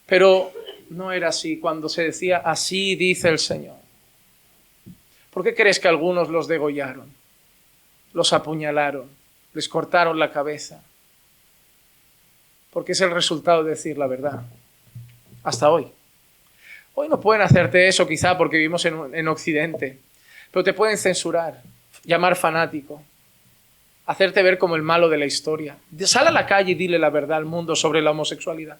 Pero no era así cuando se decía, así dice el Señor. ¿Por qué crees que algunos los degollaron? Los apuñalaron, les cortaron la cabeza. Porque es el resultado de decir la verdad. Hasta hoy. Hoy no pueden hacerte eso quizá porque vivimos en Occidente. Pero te pueden censurar, llamar fanático, hacerte ver como el malo de la historia. Sal a la calle y dile la verdad al mundo sobre la homosexualidad.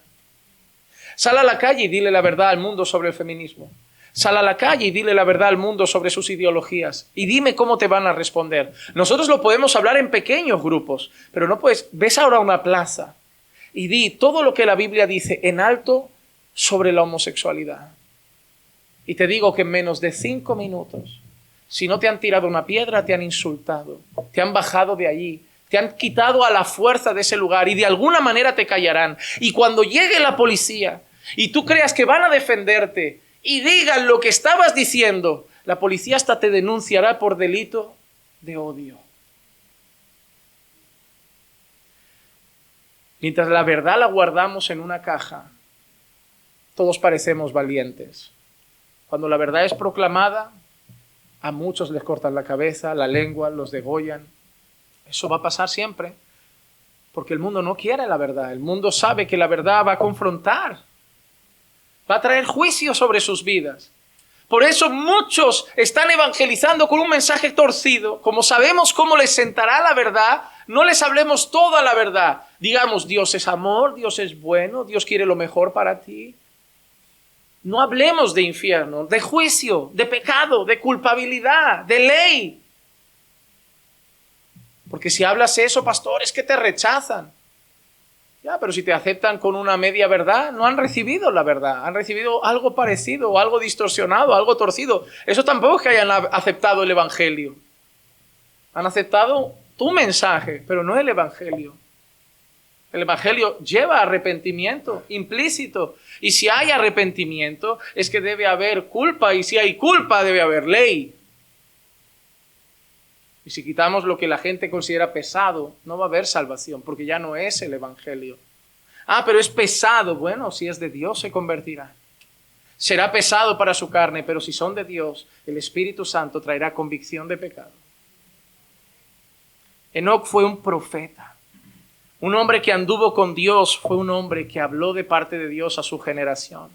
Sal a la calle y dile la verdad al mundo sobre el feminismo. Sal a la calle y dile la verdad al mundo sobre sus ideologías. Y dime cómo te van a responder. Nosotros lo podemos hablar en pequeños grupos, pero no puedes. Ves ahora a una plaza y di todo lo que la Biblia dice en alto sobre la homosexualidad. Y te digo que en menos de 5 minutos, si no te han tirado una piedra, te han insultado, te han bajado de allí, te han quitado a la fuerza de ese lugar y de alguna manera te callarán. Y cuando llegue la policía y tú creas que van a defenderte y digan lo que estabas diciendo, la policía hasta te denunciará por delito de odio. Mientras la verdad la guardamos en una caja, todos parecemos valientes. Cuando la verdad es proclamada, a muchos les cortan la cabeza, la lengua, los degollan. Eso va a pasar siempre, porque el mundo no quiere la verdad. El mundo sabe que la verdad va a confrontar, va a traer juicio sobre sus vidas. Por eso muchos están evangelizando con un mensaje torcido. Como sabemos cómo les sentará la verdad, no les hablemos toda la verdad. Digamos, Dios es amor, Dios es bueno, Dios quiere lo mejor para ti. No hablemos de infierno, de juicio, de pecado, de culpabilidad, de ley. Porque si hablas eso, pastor, es que te rechazan. Ya, pero si te aceptan con una media verdad, no han recibido la verdad. Han recibido algo parecido, algo distorsionado, algo torcido. Eso tampoco es que hayan aceptado el evangelio. Han aceptado tu mensaje, pero no el evangelio. El evangelio lleva arrepentimiento implícito. Y si hay arrepentimiento, es que debe haber culpa. Y si hay culpa, debe haber ley. Y si quitamos lo que la gente considera pesado, no va a haber salvación, porque ya no es el evangelio. Ah, pero es pesado. Bueno, si es de Dios, se convertirá. Será pesado para su carne, pero si son de Dios, el Espíritu Santo traerá convicción de pecado. Enoc fue un profeta. Un hombre que anduvo con Dios, fue un hombre que habló de parte de Dios a su generación.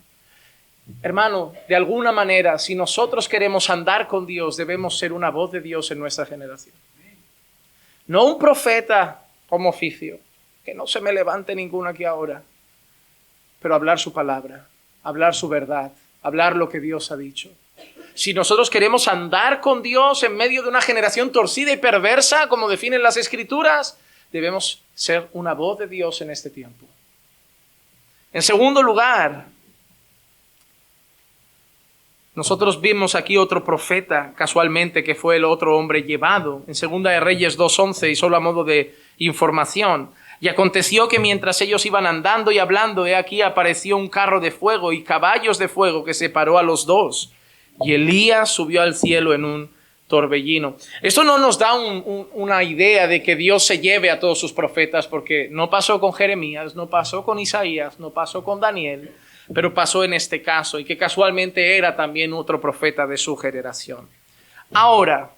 Hermano, de alguna manera, si nosotros queremos andar con Dios, debemos ser una voz de Dios en nuestra generación. No un profeta como oficio, que no se me levante ninguno aquí ahora, pero hablar su palabra, hablar su verdad, hablar lo que Dios ha dicho. Si nosotros queremos andar con Dios en medio de una generación torcida y perversa, como definen las Escrituras, debemos ser una voz de Dios en este tiempo. En segundo lugar, nosotros vimos aquí otro profeta, casualmente, que fue el otro hombre llevado, en Segunda de Reyes 2:11, y solo a modo de información. Y aconteció que mientras ellos iban andando y hablando, he aquí apareció un carro de fuego y caballos de fuego que separó a los dos. Y Elías subió al cielo en un torbellino. Esto no nos da una idea de que Dios se lleve a todos sus profetas, porque no pasó con Jeremías, no pasó con Isaías, no pasó con Daniel, pero pasó en este caso, y que casualmente era también otro profeta de su generación. Ahora,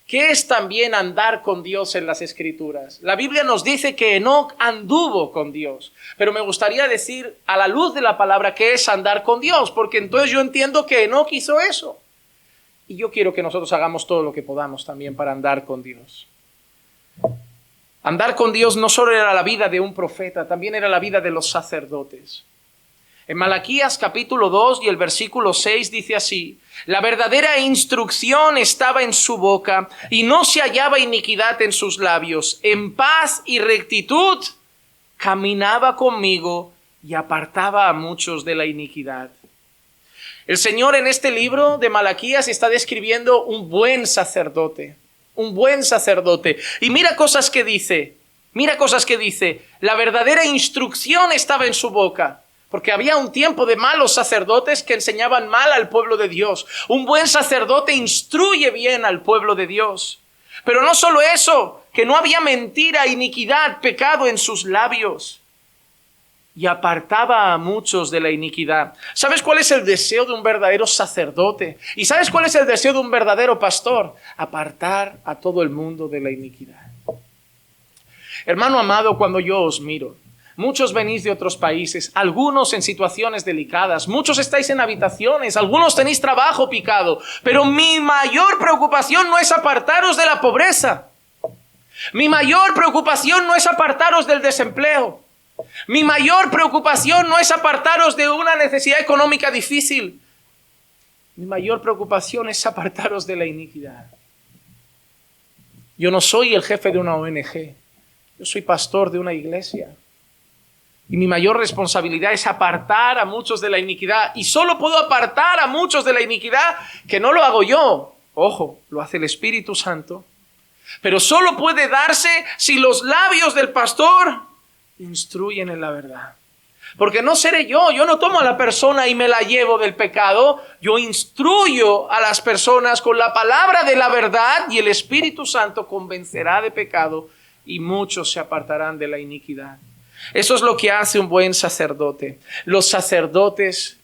¿qué es también andar con Dios en las Escrituras? La Biblia nos dice que Enoc anduvo con Dios, pero me gustaría decir a la luz de la palabra qué es andar con Dios, porque entonces yo entiendo que Enoc hizo eso. Y yo quiero que nosotros hagamos todo lo que podamos también para andar con Dios. Andar con Dios no solo era la vida de un profeta, también era la vida de los sacerdotes. En Malaquías capítulo 2 y el versículo 6 dice así: la verdadera instrucción estaba en su boca y no se hallaba iniquidad en sus labios. En paz y rectitud caminaba conmigo y apartaba a muchos de la iniquidad. El Señor en este libro de Malaquías está describiendo un buen sacerdote, un buen sacerdote. Y mira cosas que dice, la verdadera instrucción estaba en su boca. Porque había un tiempo de malos sacerdotes que enseñaban mal al pueblo de Dios. Un buen sacerdote instruye bien al pueblo de Dios. Pero no solo eso, que no había mentira, iniquidad, pecado en sus labios. Y apartaba a muchos de la iniquidad. ¿Sabes cuál es el deseo de un verdadero sacerdote? ¿Y sabes cuál es el deseo de un verdadero pastor? Apartar a todo el mundo de la iniquidad. Hermano amado, cuando yo os miro, muchos venís de otros países, algunos en situaciones delicadas, muchos estáis en habitaciones, algunos tenéis trabajo picado, pero mi mayor preocupación no es apartaros de la pobreza. Mi mayor preocupación no es apartaros del desempleo. Mi mayor preocupación no es apartaros de una necesidad económica difícil. Mi mayor preocupación es apartaros de la iniquidad. Yo no soy el jefe de una ONG, yo soy pastor de una iglesia. Y mi mayor responsabilidad es apartar a muchos de la iniquidad. Y solo puedo apartar a muchos de la iniquidad, que no lo hago yo. Ojo, lo hace el Espíritu Santo. Pero solo puede darse si los labios del pastor instruyen en la verdad. Porque no seré yo no tomo a la persona y me la llevo del pecado. Yo instruyo a las personas con la palabra de la verdad y el Espíritu Santo convencerá de pecado y muchos se apartarán de la iniquidad. Eso es lo que hace un buen sacerdote. Los sacerdotes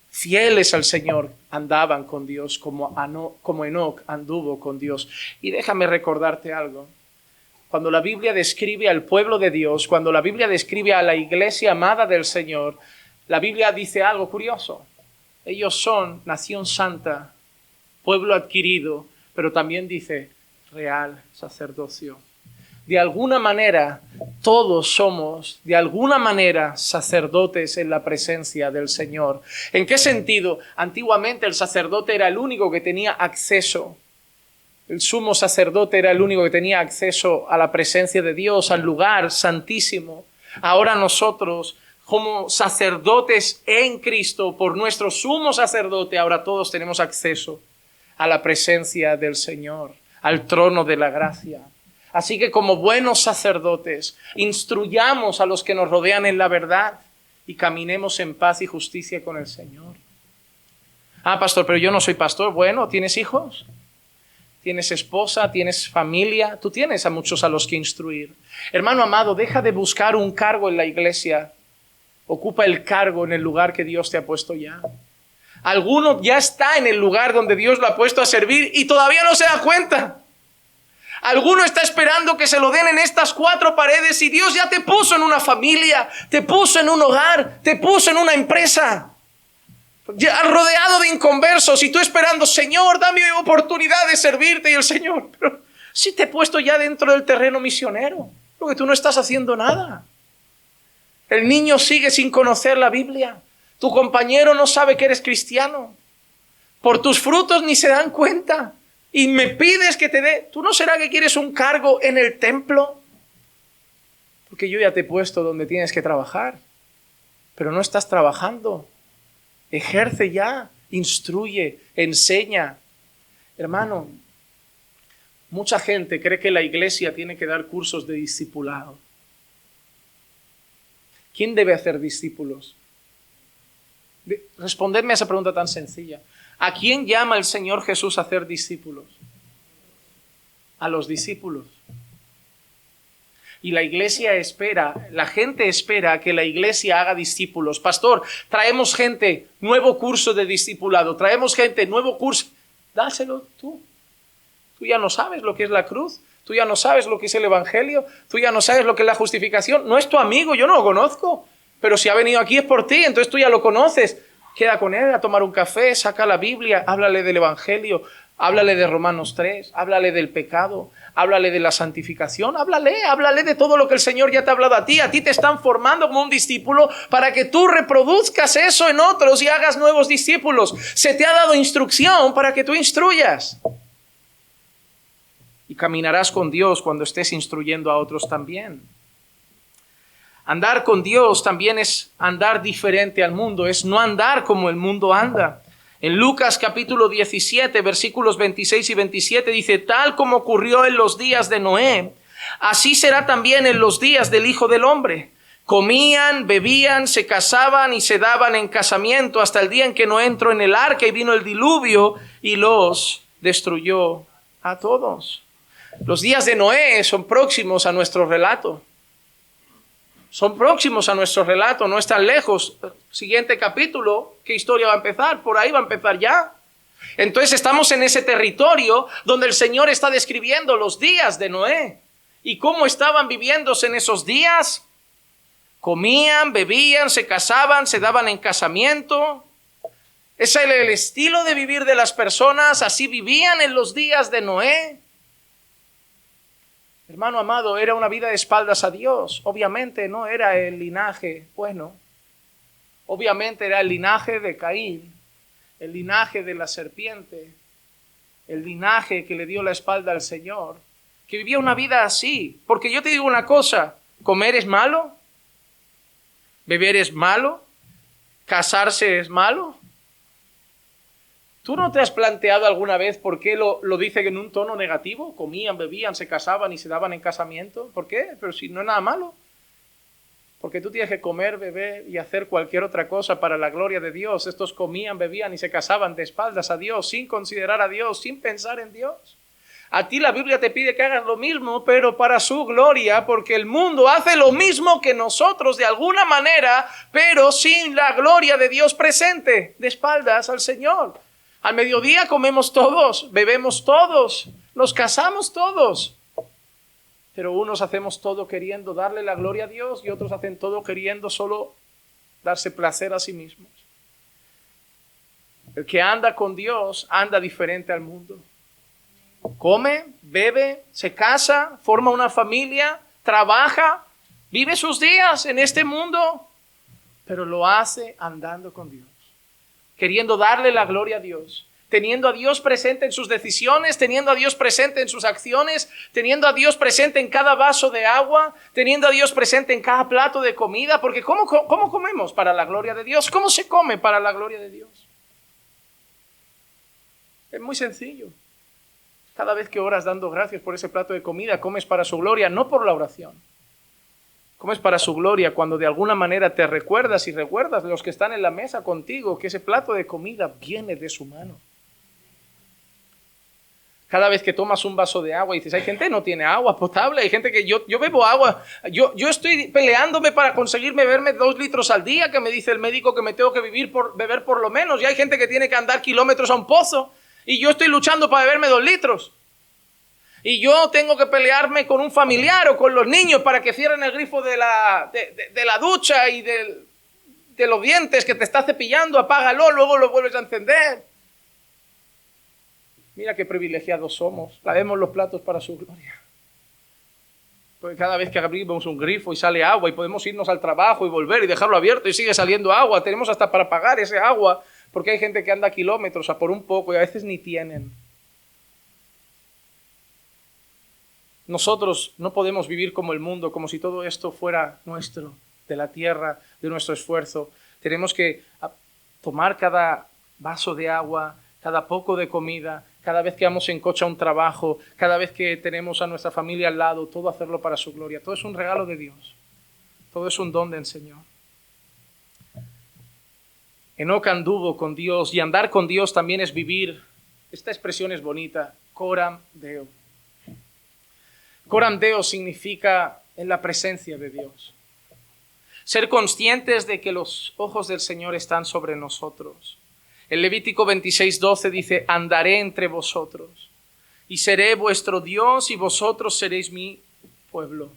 fieles al Señor andaban con Dios como Enoc anduvo con Dios. Y déjame recordarte algo. Cuando la Biblia describe al pueblo de Dios, cuando la Biblia describe a la iglesia amada del Señor, la Biblia dice algo curioso. Ellos son nación santa, pueblo adquirido, pero también dice real sacerdocio. De alguna manera, todos somos, de alguna manera, sacerdotes en la presencia del Señor. ¿En qué sentido? Antiguamente el sacerdote era el único que tenía acceso. El sumo sacerdote era el único que tenía acceso a la presencia de Dios, al lugar santísimo. Ahora nosotros, como sacerdotes en Cristo, por nuestro sumo sacerdote, ahora todos tenemos acceso a la presencia del Señor, al trono de la gracia. Así que como buenos sacerdotes, instruyamos a los que nos rodean en la verdad y caminemos en paz y justicia con el Señor. Ah, pastor, pero yo no soy pastor. Bueno, ¿tienes hijos? ¿Tienes esposa? ¿Tienes familia? Tú tienes a muchos a los que instruir. Hermano amado, deja de buscar un cargo en la iglesia. Ocupa el cargo en el lugar que Dios te ha puesto ya. Alguno ya está en el lugar donde Dios lo ha puesto a servir y todavía no se da cuenta. Alguno está esperando que se lo den en estas 4 paredes y Dios ya te puso en una familia, te puso en un hogar, te puso en una empresa. Ya rodeado de inconversos y tú esperando, Señor, dame oportunidad de servirte. Y el Señor, pero si te he puesto ya dentro del terreno misionero, porque tú no estás haciendo nada. El niño sigue sin conocer la Biblia. Tu compañero no sabe que eres cristiano. Por tus frutos ni se dan cuenta. Y me pides que te dé. ¿Tú no será que quieres un cargo en el templo? Porque yo ya te he puesto donde tienes que trabajar. Pero no estás trabajando. Ejerce ya, instruye, enseña. Hermano, mucha gente cree que la iglesia tiene que dar cursos de discipulado. ¿Quién debe hacer discípulos? Respondedme a esa pregunta tan sencilla. ¿A quién llama el Señor Jesús a hacer discípulos? A los discípulos. Y la iglesia espera, la gente espera que la iglesia haga discípulos. Pastor, traemos gente, nuevo curso de discipulado, traemos gente, nuevo curso. Dáselo tú. Tú ya no sabes lo que es la cruz, tú ya no sabes lo que es el evangelio, tú ya no sabes lo que es la justificación. No es tu amigo, yo no lo conozco, pero si ha venido aquí es por ti, entonces tú ya lo conoces. Queda con él a tomar un café, saca la Biblia, háblale del evangelio, Háblale de Romanos 3, háblale del pecado, háblale de la santificación, háblale de todo lo que el Señor ya te ha hablado a ti. A ti te están formando como un discípulo para que tú reproduzcas eso en otros y hagas nuevos discípulos. Se te ha dado instrucción para que tú instruyas. Y caminarás con Dios cuando estés instruyendo a otros también. Andar con Dios también es andar diferente al mundo, es no andar como el mundo anda. En Lucas capítulo 17, versículos 26 y 27 dice, tal como ocurrió en los días de Noé, así será también en los días del Hijo del Hombre. Comían, bebían, se casaban y se daban en casamiento hasta el día en que Noé entró en el arca y vino el diluvio y los destruyó a todos. Los días de Noé son próximos a nuestro relato. Son próximos a nuestro relato, no están lejos. Siguiente capítulo, ¿qué historia va a empezar? Por ahí va a empezar ya. Entonces estamos en ese territorio donde el Señor está describiendo los días de Noé. ¿Y cómo estaban viviéndose en esos días? Comían, bebían, se casaban, se daban en casamiento. Ese es el estilo de vivir de las personas, así vivían en los días de Noé. Hermano amado, era una vida de espaldas a Dios. Obviamente no era el linaje bueno. Obviamente era el linaje de Caín, el linaje de la serpiente, el linaje que le dio la espalda al Señor, que vivía una vida así. Porque yo te digo una cosa, comer es malo, beber es malo, casarse es malo. ¿Tú no te has planteado alguna vez por qué lo dice en un tono negativo? Comían, bebían, se casaban y se daban en casamiento. ¿Por qué? Pero si no es nada malo. Porque tú tienes que comer, beber y hacer cualquier otra cosa para la gloria de Dios. Estos comían, bebían y se casaban de espaldas a Dios, sin considerar a Dios, sin pensar en Dios. A ti la Biblia te pide que hagas lo mismo, pero para su gloria, porque el mundo hace lo mismo que nosotros de alguna manera, pero sin la gloria de Dios presente, de espaldas al Señor. Al mediodía comemos todos, bebemos todos, nos casamos todos. Pero unos hacemos todo queriendo darle la gloria a Dios y otros hacen todo queriendo solo darse placer a sí mismos. El que anda con Dios anda diferente al mundo. Come, bebe, se casa, forma una familia, trabaja, vive sus días en este mundo, pero lo hace andando con Dios. Queriendo darle la gloria a Dios, teniendo a Dios presente en sus decisiones, teniendo a Dios presente en sus acciones, teniendo a Dios presente en cada vaso de agua, teniendo a Dios presente en cada plato de comida, porque ¿cómo comemos para la gloria de Dios? ¿Cómo se come para la gloria de Dios? Es muy sencillo. Cada vez que oras dando gracias por ese plato de comida, comes para su gloria, no por la oración. Comes para su gloria cuando de alguna manera te recuerdas y recuerdas los que están en la mesa contigo que ese plato de comida viene de su mano. Cada vez que tomas un vaso de agua y dices, hay gente que no tiene agua potable, hay gente que yo bebo agua, yo estoy peleándome para conseguirme beberme 2 litros al día, que me dice el médico que me tengo que beber por lo menos, y hay gente que tiene que andar kilómetros a un pozo, y yo estoy luchando para beberme 2 litros. Y yo tengo que pelearme con un familiar o con los niños para que cierren el grifo de la ducha y de los dientes que te está cepillando, apágalo, luego lo vuelves a encender. Mira qué privilegiados somos, lavemos los platos para su gloria. Porque cada vez que abrimos un grifo y sale agua y podemos irnos al trabajo y volver y dejarlo abierto y sigue saliendo agua, tenemos hasta para pagar ese agua, porque hay gente que anda kilómetros a por un poco y a veces ni tienen. Nosotros no podemos vivir como el mundo, como si todo esto fuera nuestro, de la tierra, de nuestro esfuerzo. Tenemos que tomar cada vaso de agua, cada poco de comida, cada vez que vamos en coche a un trabajo, cada vez que tenemos a nuestra familia al lado, todo hacerlo para su gloria. Todo es un regalo de Dios. Todo es un don del Señor. Enoc anduvo con Dios y andar con Dios también es vivir. Esta expresión es bonita. Coram Deo. Coram Deo significa en la presencia de Dios. Ser conscientes de que los ojos del Señor están sobre nosotros. El Levítico 26:12 dice, andaré entre vosotros y seré vuestro Dios y vosotros seréis mi pueblo.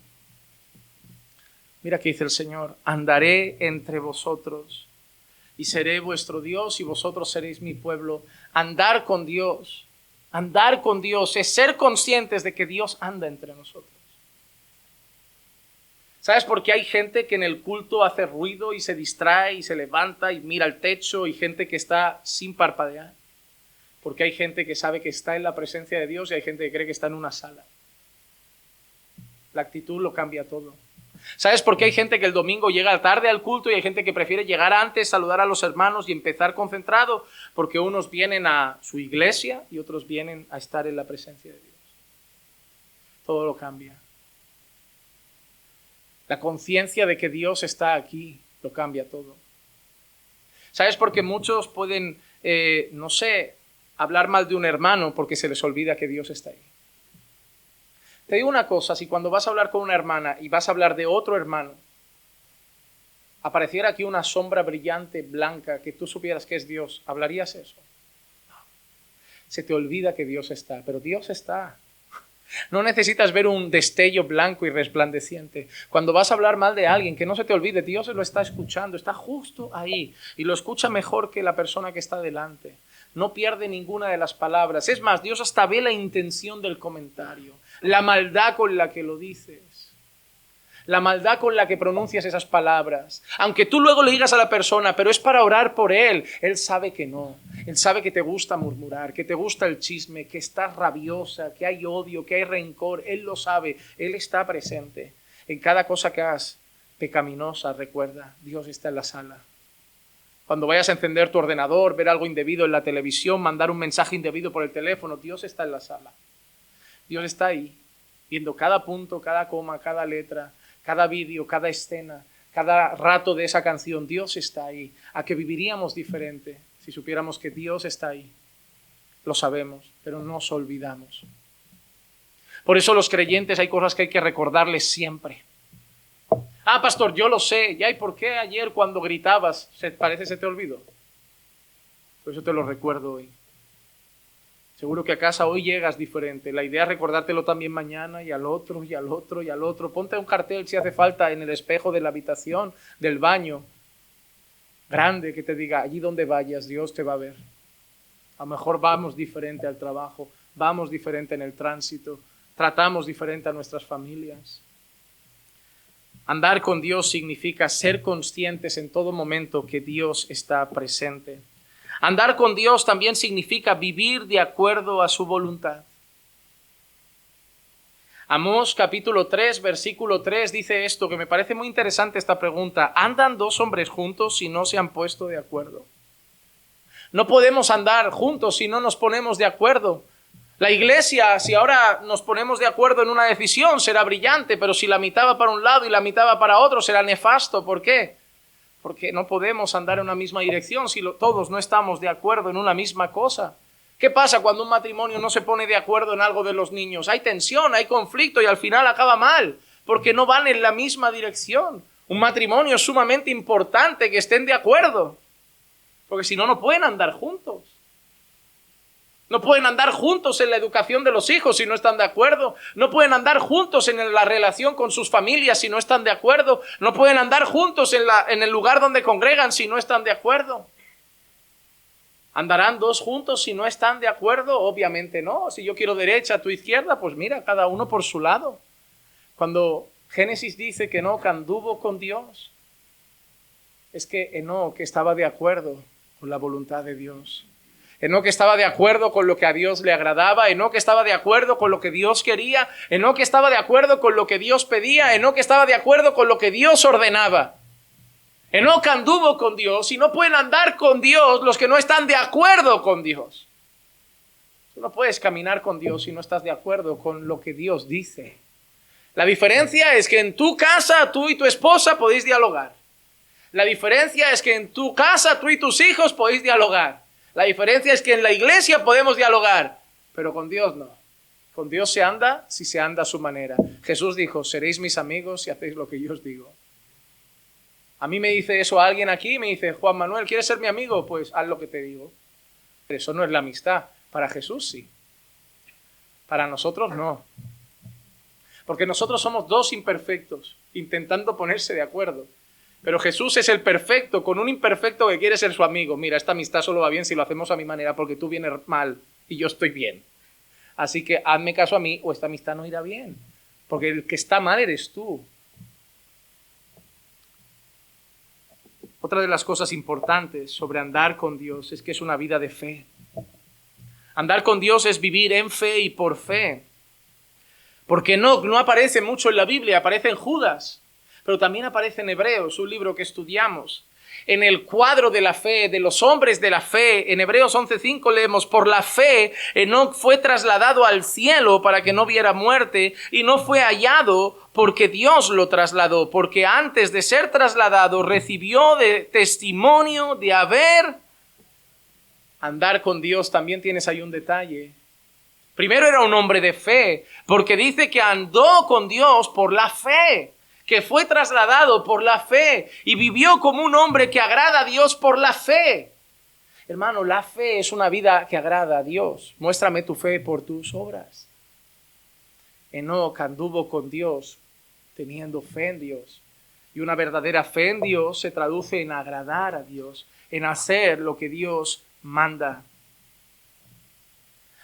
Mira que dice el Señor, andaré entre vosotros y seré vuestro Dios y vosotros seréis mi pueblo. Andar con Dios Andar con Dios es ser conscientes de que Dios anda entre nosotros. ¿Sabes por qué hay gente que en el culto hace ruido y se distrae y se levanta y mira al techo y gente que está sin parpadear? Porque hay gente que sabe que está en la presencia de Dios y hay gente que cree que está en una sala. La actitud lo cambia todo. ¿Sabes por qué hay gente que el domingo llega tarde al culto y hay gente que prefiere llegar antes, saludar a los hermanos y empezar concentrado? Porque unos vienen a su iglesia y otros vienen a estar en la presencia de Dios. Todo lo cambia. La conciencia de que Dios está aquí lo cambia todo. ¿Sabes por qué muchos pueden, hablar mal de un hermano porque se les olvida que Dios está ahí? Te digo una cosa, si cuando vas a hablar con una hermana y vas a hablar de otro hermano, apareciera aquí una sombra brillante, blanca, que tú supieras que es Dios, ¿hablarías eso? No. Se te olvida que Dios está, pero Dios está. No necesitas ver un destello blanco y resplandeciente. Cuando vas a hablar mal de alguien, que no se te olvide, Dios lo está escuchando, está justo ahí y lo escucha mejor que la persona que está delante. No pierde ninguna de las palabras. Es más, Dios hasta ve la intención del comentario, la maldad con la que lo dices, la maldad con la que pronuncias esas palabras. Aunque tú luego le digas a la persona, pero es para orar por él, él sabe que no. Él sabe que te gusta murmurar, que te gusta el chisme, que estás rabiosa, que hay odio, que hay rencor. Él lo sabe, Él está presente. En cada cosa que hagas pecaminosa, recuerda, Dios está en la sala. Cuando vayas a encender tu ordenador, ver algo indebido en la televisión, mandar un mensaje indebido por el teléfono, Dios está en la sala. Dios está ahí, viendo cada punto, cada coma, cada letra, cada vídeo, cada escena, cada rato de esa canción. Dios está ahí. ¿A qué viviríamos diferente si supiéramos que Dios está ahí? Lo sabemos, pero nos olvidamos. Por eso los creyentes hay cosas que hay que recordarles siempre. Ah, pastor, yo lo sé. ¿Ya y por qué ayer cuando gritabas parece se te olvidó? Por eso te lo recuerdo hoy. Seguro que a casa hoy llegas diferente. La idea es recordártelo también mañana y al otro y al otro y al otro. Ponte un cartel si hace falta en el espejo de la habitación, del baño, grande, que te diga, allí donde vayas, Dios te va a ver. A lo mejor vamos diferente al trabajo, vamos diferente en el tránsito, tratamos diferente a nuestras familias. Andar con Dios significa ser conscientes en todo momento que Dios está presente. Andar con Dios también significa vivir de acuerdo a su voluntad. Amós capítulo 3, versículo 3 dice esto, que me parece muy interesante esta pregunta. ¿Andan dos hombres juntos si no se han puesto de acuerdo? No podemos andar juntos si no nos ponemos de acuerdo. La iglesia, si ahora nos ponemos de acuerdo en una decisión, será brillante, pero si la mitad va para un lado y la mitad va para otro, será nefasto. ¿Por qué? Porque no podemos andar en una misma dirección si todos no estamos de acuerdo en una misma cosa. ¿Qué pasa cuando un matrimonio no se pone de acuerdo en algo de los niños? Hay tensión, hay conflicto y al final acaba mal, porque no van en la misma dirección. Un matrimonio es sumamente importante que estén de acuerdo, porque si no, no pueden andar juntos. No pueden andar juntos en la educación de los hijos si no están de acuerdo. No pueden andar juntos en la relación con sus familias si no están de acuerdo. No pueden andar juntos en el lugar donde congregan si no están de acuerdo. ¿Andarán dos juntos si no están de acuerdo? Obviamente no. Si yo quiero derecha, tú izquierda, pues mira, cada uno por su lado. Cuando Génesis dice que Enoc anduvo con Dios, es que Enoc estaba de acuerdo con la voluntad de Dios. Enoc estaba de acuerdo con lo que a Dios le agradaba. Enoc estaba de acuerdo con lo que Dios quería. Enoc estaba de acuerdo con lo que Dios pedía. Enoc estaba de acuerdo con lo que Dios ordenaba. Enoc anduvo con Dios y no pueden andar con Dios los que no están de acuerdo con Dios. Tú no puedes caminar con Dios si no estás de acuerdo con lo que Dios dice. La diferencia es que en tu casa tú y tu esposa podéis dialogar. La diferencia es que en tu casa tú y tus hijos podéis dialogar. La diferencia es que en la iglesia podemos dialogar, pero con Dios no. Con Dios se anda si se anda a su manera. Jesús dijo, seréis mis amigos si hacéis lo que yo os digo. A mí me dice eso alguien aquí, me dice, Juan Manuel, ¿quieres ser mi amigo? Pues haz lo que te digo. Pero eso no es la amistad. Para Jesús sí. Para nosotros no. Porque nosotros somos dos imperfectos intentando ponerse de acuerdo. Pero Jesús es el perfecto con un imperfecto que quiere ser su amigo. Mira, esta amistad solo va bien si lo hacemos a mi manera porque tú vienes mal y yo estoy bien. Así que hazme caso a mí o esta amistad no irá bien. Porque el que está mal eres tú. Otra de las cosas importantes sobre andar con Dios es que es una vida de fe. Andar con Dios es vivir en fe y por fe. Porque no aparece mucho en la Biblia, aparece en Judas, pero también aparece en Hebreos, un libro que estudiamos. En el cuadro de la fe, de los hombres de la fe, en Hebreos 11:5 leemos, por la fe Enoc fue trasladado al cielo para que no viera muerte y no fue hallado porque Dios lo trasladó, porque antes de ser trasladado recibió testimonio de haber. Andar con Dios, también tienes ahí un detalle. Primero era un hombre de fe, porque dice que andó con Dios por la fe, que fue trasladado por la fe y vivió como un hombre que agrada a Dios por la fe. Hermano, la fe es una vida que agrada a Dios. Muéstrame tu fe por tus obras. Enoc anduvo con Dios teniendo fe en Dios. Y una verdadera fe en Dios se traduce en agradar a Dios, en hacer lo que Dios manda.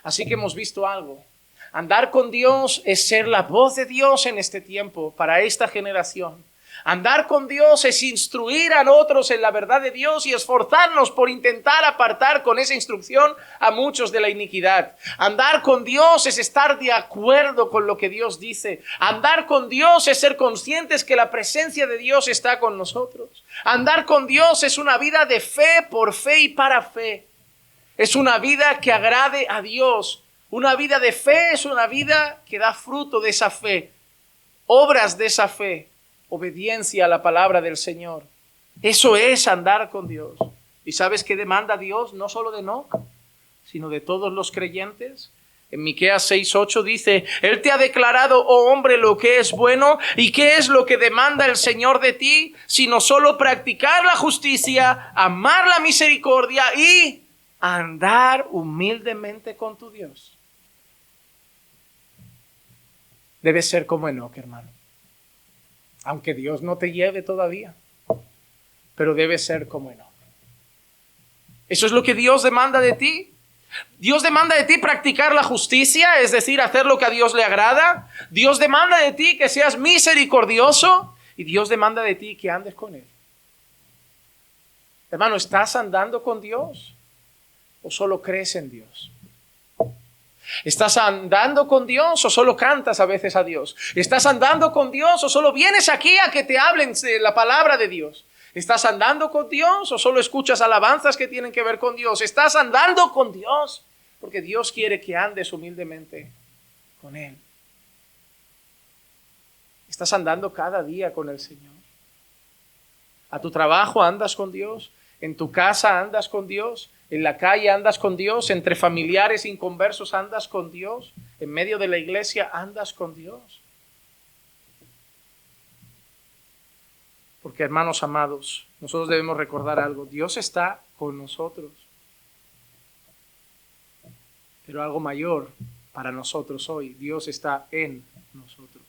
Así que hemos visto algo. Andar con Dios es ser la voz de Dios en este tiempo, para esta generación. Andar con Dios es instruir a otros en la verdad de Dios y esforzarnos por intentar apartar con esa instrucción a muchos de la iniquidad. Andar con Dios es estar de acuerdo con lo que Dios dice. Andar con Dios es ser conscientes que la presencia de Dios está con nosotros. Andar con Dios es una vida de fe por fe y para fe. Es una vida que agrade a Dios. Una vida de fe es una vida que da fruto de esa fe. Obras de esa fe. Obediencia a la palabra del Señor. Eso es andar con Dios. ¿Y sabes qué demanda Dios? No solo de Enoc, sino de todos los creyentes. En Miqueas 6:8 dice, Él te ha declarado, oh hombre, lo que es bueno. ¿Y qué es lo que demanda el Señor de ti? Sino solo practicar la justicia, amar la misericordia y andar humildemente con tu Dios. Debes ser como Enoc, hermano. Aunque Dios no te lleve todavía, pero debes ser como Enoc. Eso es lo que Dios demanda de ti. Dios demanda de ti practicar la justicia, es decir, hacer lo que a Dios le agrada. Dios demanda de ti que seas misericordioso y Dios demanda de ti que andes con Él. Hermano, ¿estás andando con Dios o solo crees en Dios? ¿Estás andando con Dios o solo cantas a veces a Dios? ¿Estás andando con Dios o solo vienes aquí a que te hablen de la palabra de Dios? ¿Estás andando con Dios o solo escuchas alabanzas que tienen que ver con Dios? ¿Estás andando con Dios? Porque Dios quiere que andes humildemente con Él. ¿Estás andando cada día con el Señor? ¿A tu trabajo andas con Dios? ¿En tu casa andas con Dios? ¿En la calle andas con Dios? ¿Entre familiares inconversos andas con Dios? ¿En medio de la iglesia andas con Dios? Porque, hermanos amados, nosotros debemos recordar algo. Dios está con nosotros. Pero algo mayor para nosotros hoy. Dios está en nosotros.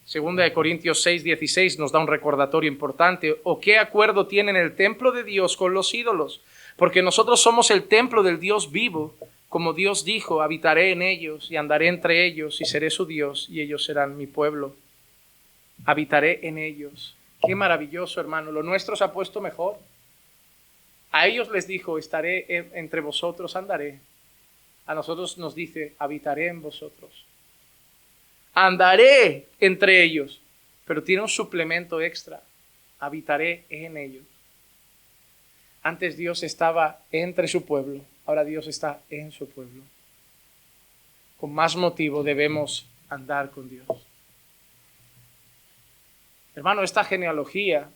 Segunda de Corintios 6:16 nos da un recordatorio importante. ¿O qué acuerdo tienen el templo de Dios con los ídolos? Porque nosotros somos el templo del Dios vivo. Como Dios dijo, habitaré en ellos y andaré entre ellos y seré su Dios y ellos serán mi pueblo. Habitaré en ellos. Qué maravilloso, hermano. Lo nuestro se ha puesto mejor. A ellos les dijo, estaré entre vosotros, andaré. A nosotros nos dice, habitaré en vosotros. Andaré entre ellos. Pero tiene un suplemento extra. Habitaré en ellos. Antes Dios estaba entre su pueblo. Ahora Dios está en su pueblo. Con más motivo debemos andar con Dios. Hermano, esta genealogía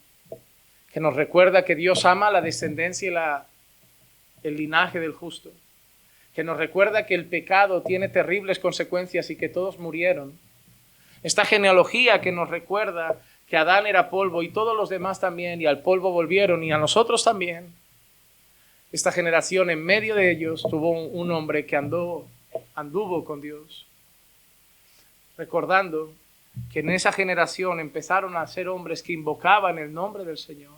que nos recuerda que Dios ama la descendencia y el linaje del justo, que nos recuerda que el pecado tiene terribles consecuencias y que todos murieron. Esta genealogía que nos recuerda que Adán era polvo y todos los demás también, y al polvo volvieron y a nosotros también. Esta generación, en medio de ellos, tuvo un hombre que anduvo con Dios, recordando que en esa generación empezaron a ser hombres que invocaban el nombre del Señor.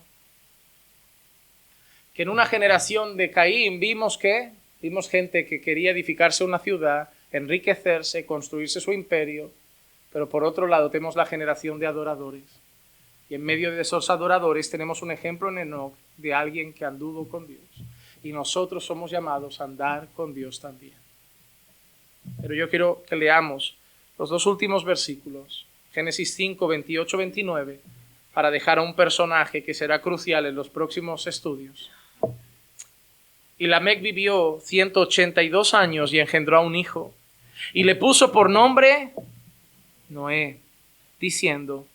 Que en una generación de Caín vimos gente que quería edificarse una ciudad enriquecerse, construirse su imperio, pero por otro lado tenemos la generación de adoradores. Y en medio de esos adoradores tenemos un ejemplo en Enoc de alguien que anduvo con Dios. Y nosotros somos llamados a andar con Dios también. Pero yo quiero que leamos los dos últimos versículos, Génesis 5, 28, 29, para dejar a un personaje que será crucial en los próximos estudios. Y Lamec vivió 182 años y engendró a un hijo, y le puso por nombre Noé, diciendo: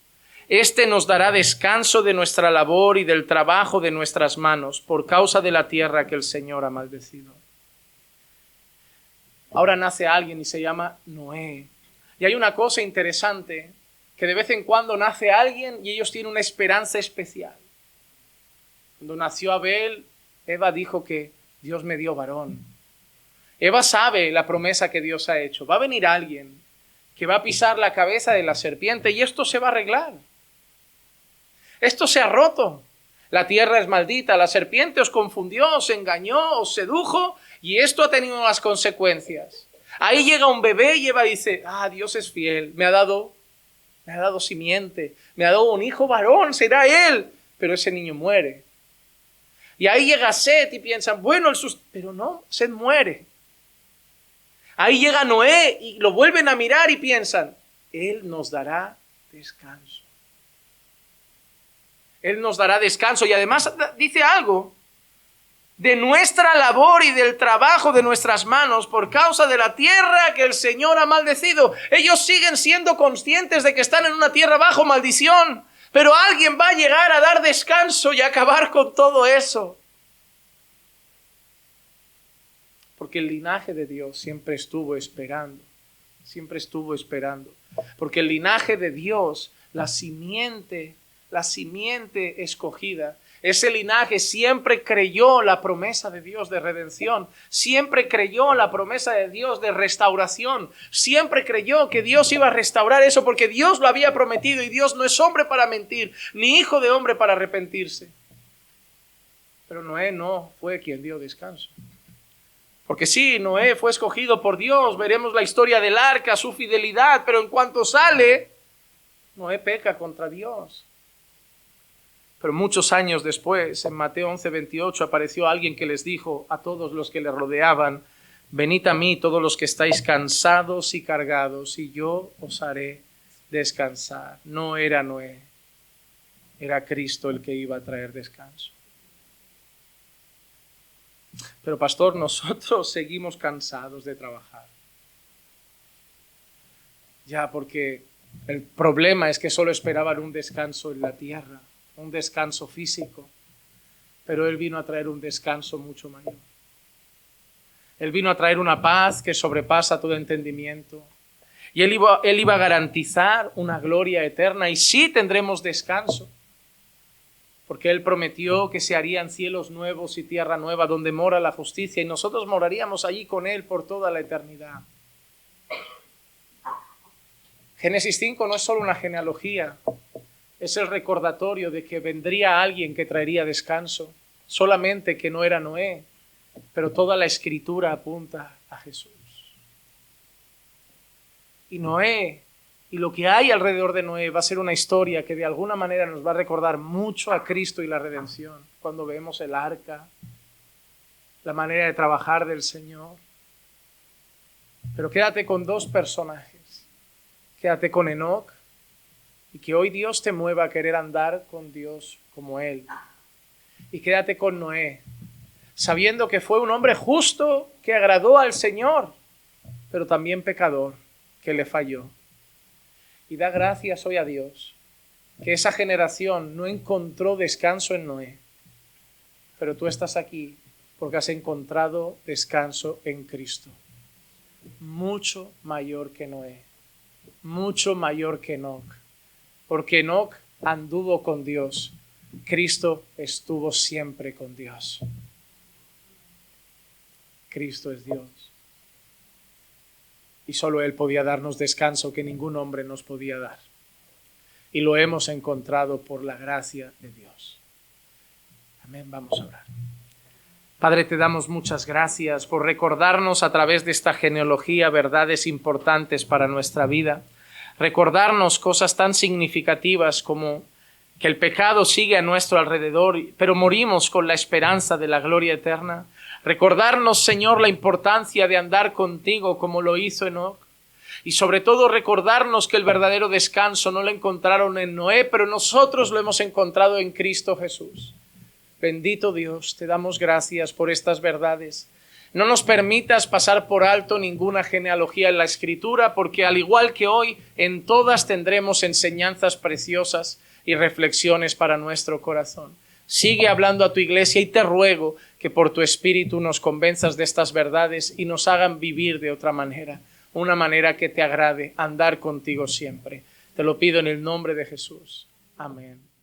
Este nos dará descanso de nuestra labor y del trabajo de nuestras manos, por causa de la tierra que el Señor ha maldecido. Ahora nace alguien y se llama Noé. Y hay una cosa interesante, que de vez en cuando nace alguien y ellos tienen una esperanza especial. Cuando nació Abel, Eva dijo que Dios me dio varón. Eva sabe la promesa que Dios ha hecho. Va a venir alguien que va a pisar la cabeza de la serpiente y esto se va a arreglar. Esto se ha roto. La tierra es maldita, la serpiente os confundió, os engañó, os sedujo y esto ha tenido unas consecuencias. Ahí llega un bebé y Eva dice: Dios es fiel, me ha dado simiente, me ha dado un hijo varón, será él, pero ese niño muere. Y ahí llega Set y piensan: bueno, pero no, Set muere. Ahí llega Noé y lo vuelven a mirar y piensan: Él nos dará descanso. Él nos dará descanso. Y además dice algo: de nuestra labor y del trabajo de nuestras manos, por causa de la tierra que el Señor ha maldecido. Ellos siguen siendo conscientes de que están en una tierra bajo maldición, pero alguien va a llegar a dar descanso y acabar con todo eso. Porque el linaje de Dios siempre estuvo esperando. Porque el linaje de Dios, la simiente escogida, ese linaje siempre creyó la promesa de Dios de redención, siempre creyó la promesa de Dios de restauración, siempre creyó que Dios iba a restaurar eso porque Dios lo había prometido y Dios no es hombre para mentir, ni hijo de hombre para arrepentirse. Pero Noé no fue quien dio descanso. Porque sí, Noé fue escogido por Dios, veremos la historia del arca, su fidelidad, pero en cuanto sale, Noé peca contra Dios. Pero muchos años después, en Mateo 11:28, apareció alguien que les dijo a todos los que le rodeaban: venid a mí todos los que estáis cansados y cargados, y yo os haré descansar. No era Noé, era Cristo el que iba a traer descanso. Pero pastor, nosotros seguimos cansados de trabajar. Ya, porque el problema es que solo esperaban un descanso en la tierra, un descanso físico, pero Él vino a traer un descanso mucho mayor. Él vino a traer una paz que sobrepasa todo entendimiento. Y Él iba a garantizar una gloria eterna, y sí tendremos descanso. Porque Él prometió que se harían cielos nuevos y tierra nueva donde mora la justicia, y nosotros moraríamos allí con Él por toda la eternidad. Génesis 5 no es solo una genealogía, es el recordatorio de que vendría alguien que traería descanso, solamente que no era Noé, pero toda la escritura apunta a Jesús. Y Noé, y lo que hay alrededor de Noé va a ser una historia que de alguna manera nos va a recordar mucho a Cristo y la redención. Cuando vemos el arca, la manera de trabajar del Señor. Pero quédate con dos personajes. Quédate con Enoc, y que hoy Dios te mueva a querer andar con Dios como Él. Y quédate con Noé, sabiendo que fue un hombre justo que agradó al Señor, pero también pecador que le falló. Y da gracias hoy a Dios que esa generación no encontró descanso en Noé, pero tú estás aquí porque has encontrado descanso en Cristo. Mucho mayor que Noé, mucho mayor que Enoc, porque Enoc anduvo con Dios, Cristo estuvo siempre con Dios. Cristo es Dios. Y solo Él podía darnos descanso que ningún hombre nos podía dar. Y lo hemos encontrado por la gracia de Dios. Amén, vamos a orar. Padre, te damos muchas gracias por recordarnos a través de esta genealogía verdades importantes para nuestra vida. Recordarnos cosas tan significativas como que el pecado sigue a nuestro alrededor, pero morimos con la esperanza de la gloria eterna. Recordarnos, Señor, la importancia de andar contigo como lo hizo Enoc. Y sobre todo recordarnos que el verdadero descanso no lo encontraron en Noé, pero nosotros lo hemos encontrado en Cristo Jesús. Bendito Dios, te damos gracias por estas verdades. No nos permitas pasar por alto ninguna genealogía en la Escritura, porque al igual que hoy, en todas tendremos enseñanzas preciosas y reflexiones para nuestro corazón. Sigue hablando a tu iglesia y te ruego que por tu Espíritu nos convenzas de estas verdades y nos hagan vivir de otra manera, una manera que te agrade, andar contigo siempre. Te lo pido en el nombre de Jesús. Amén.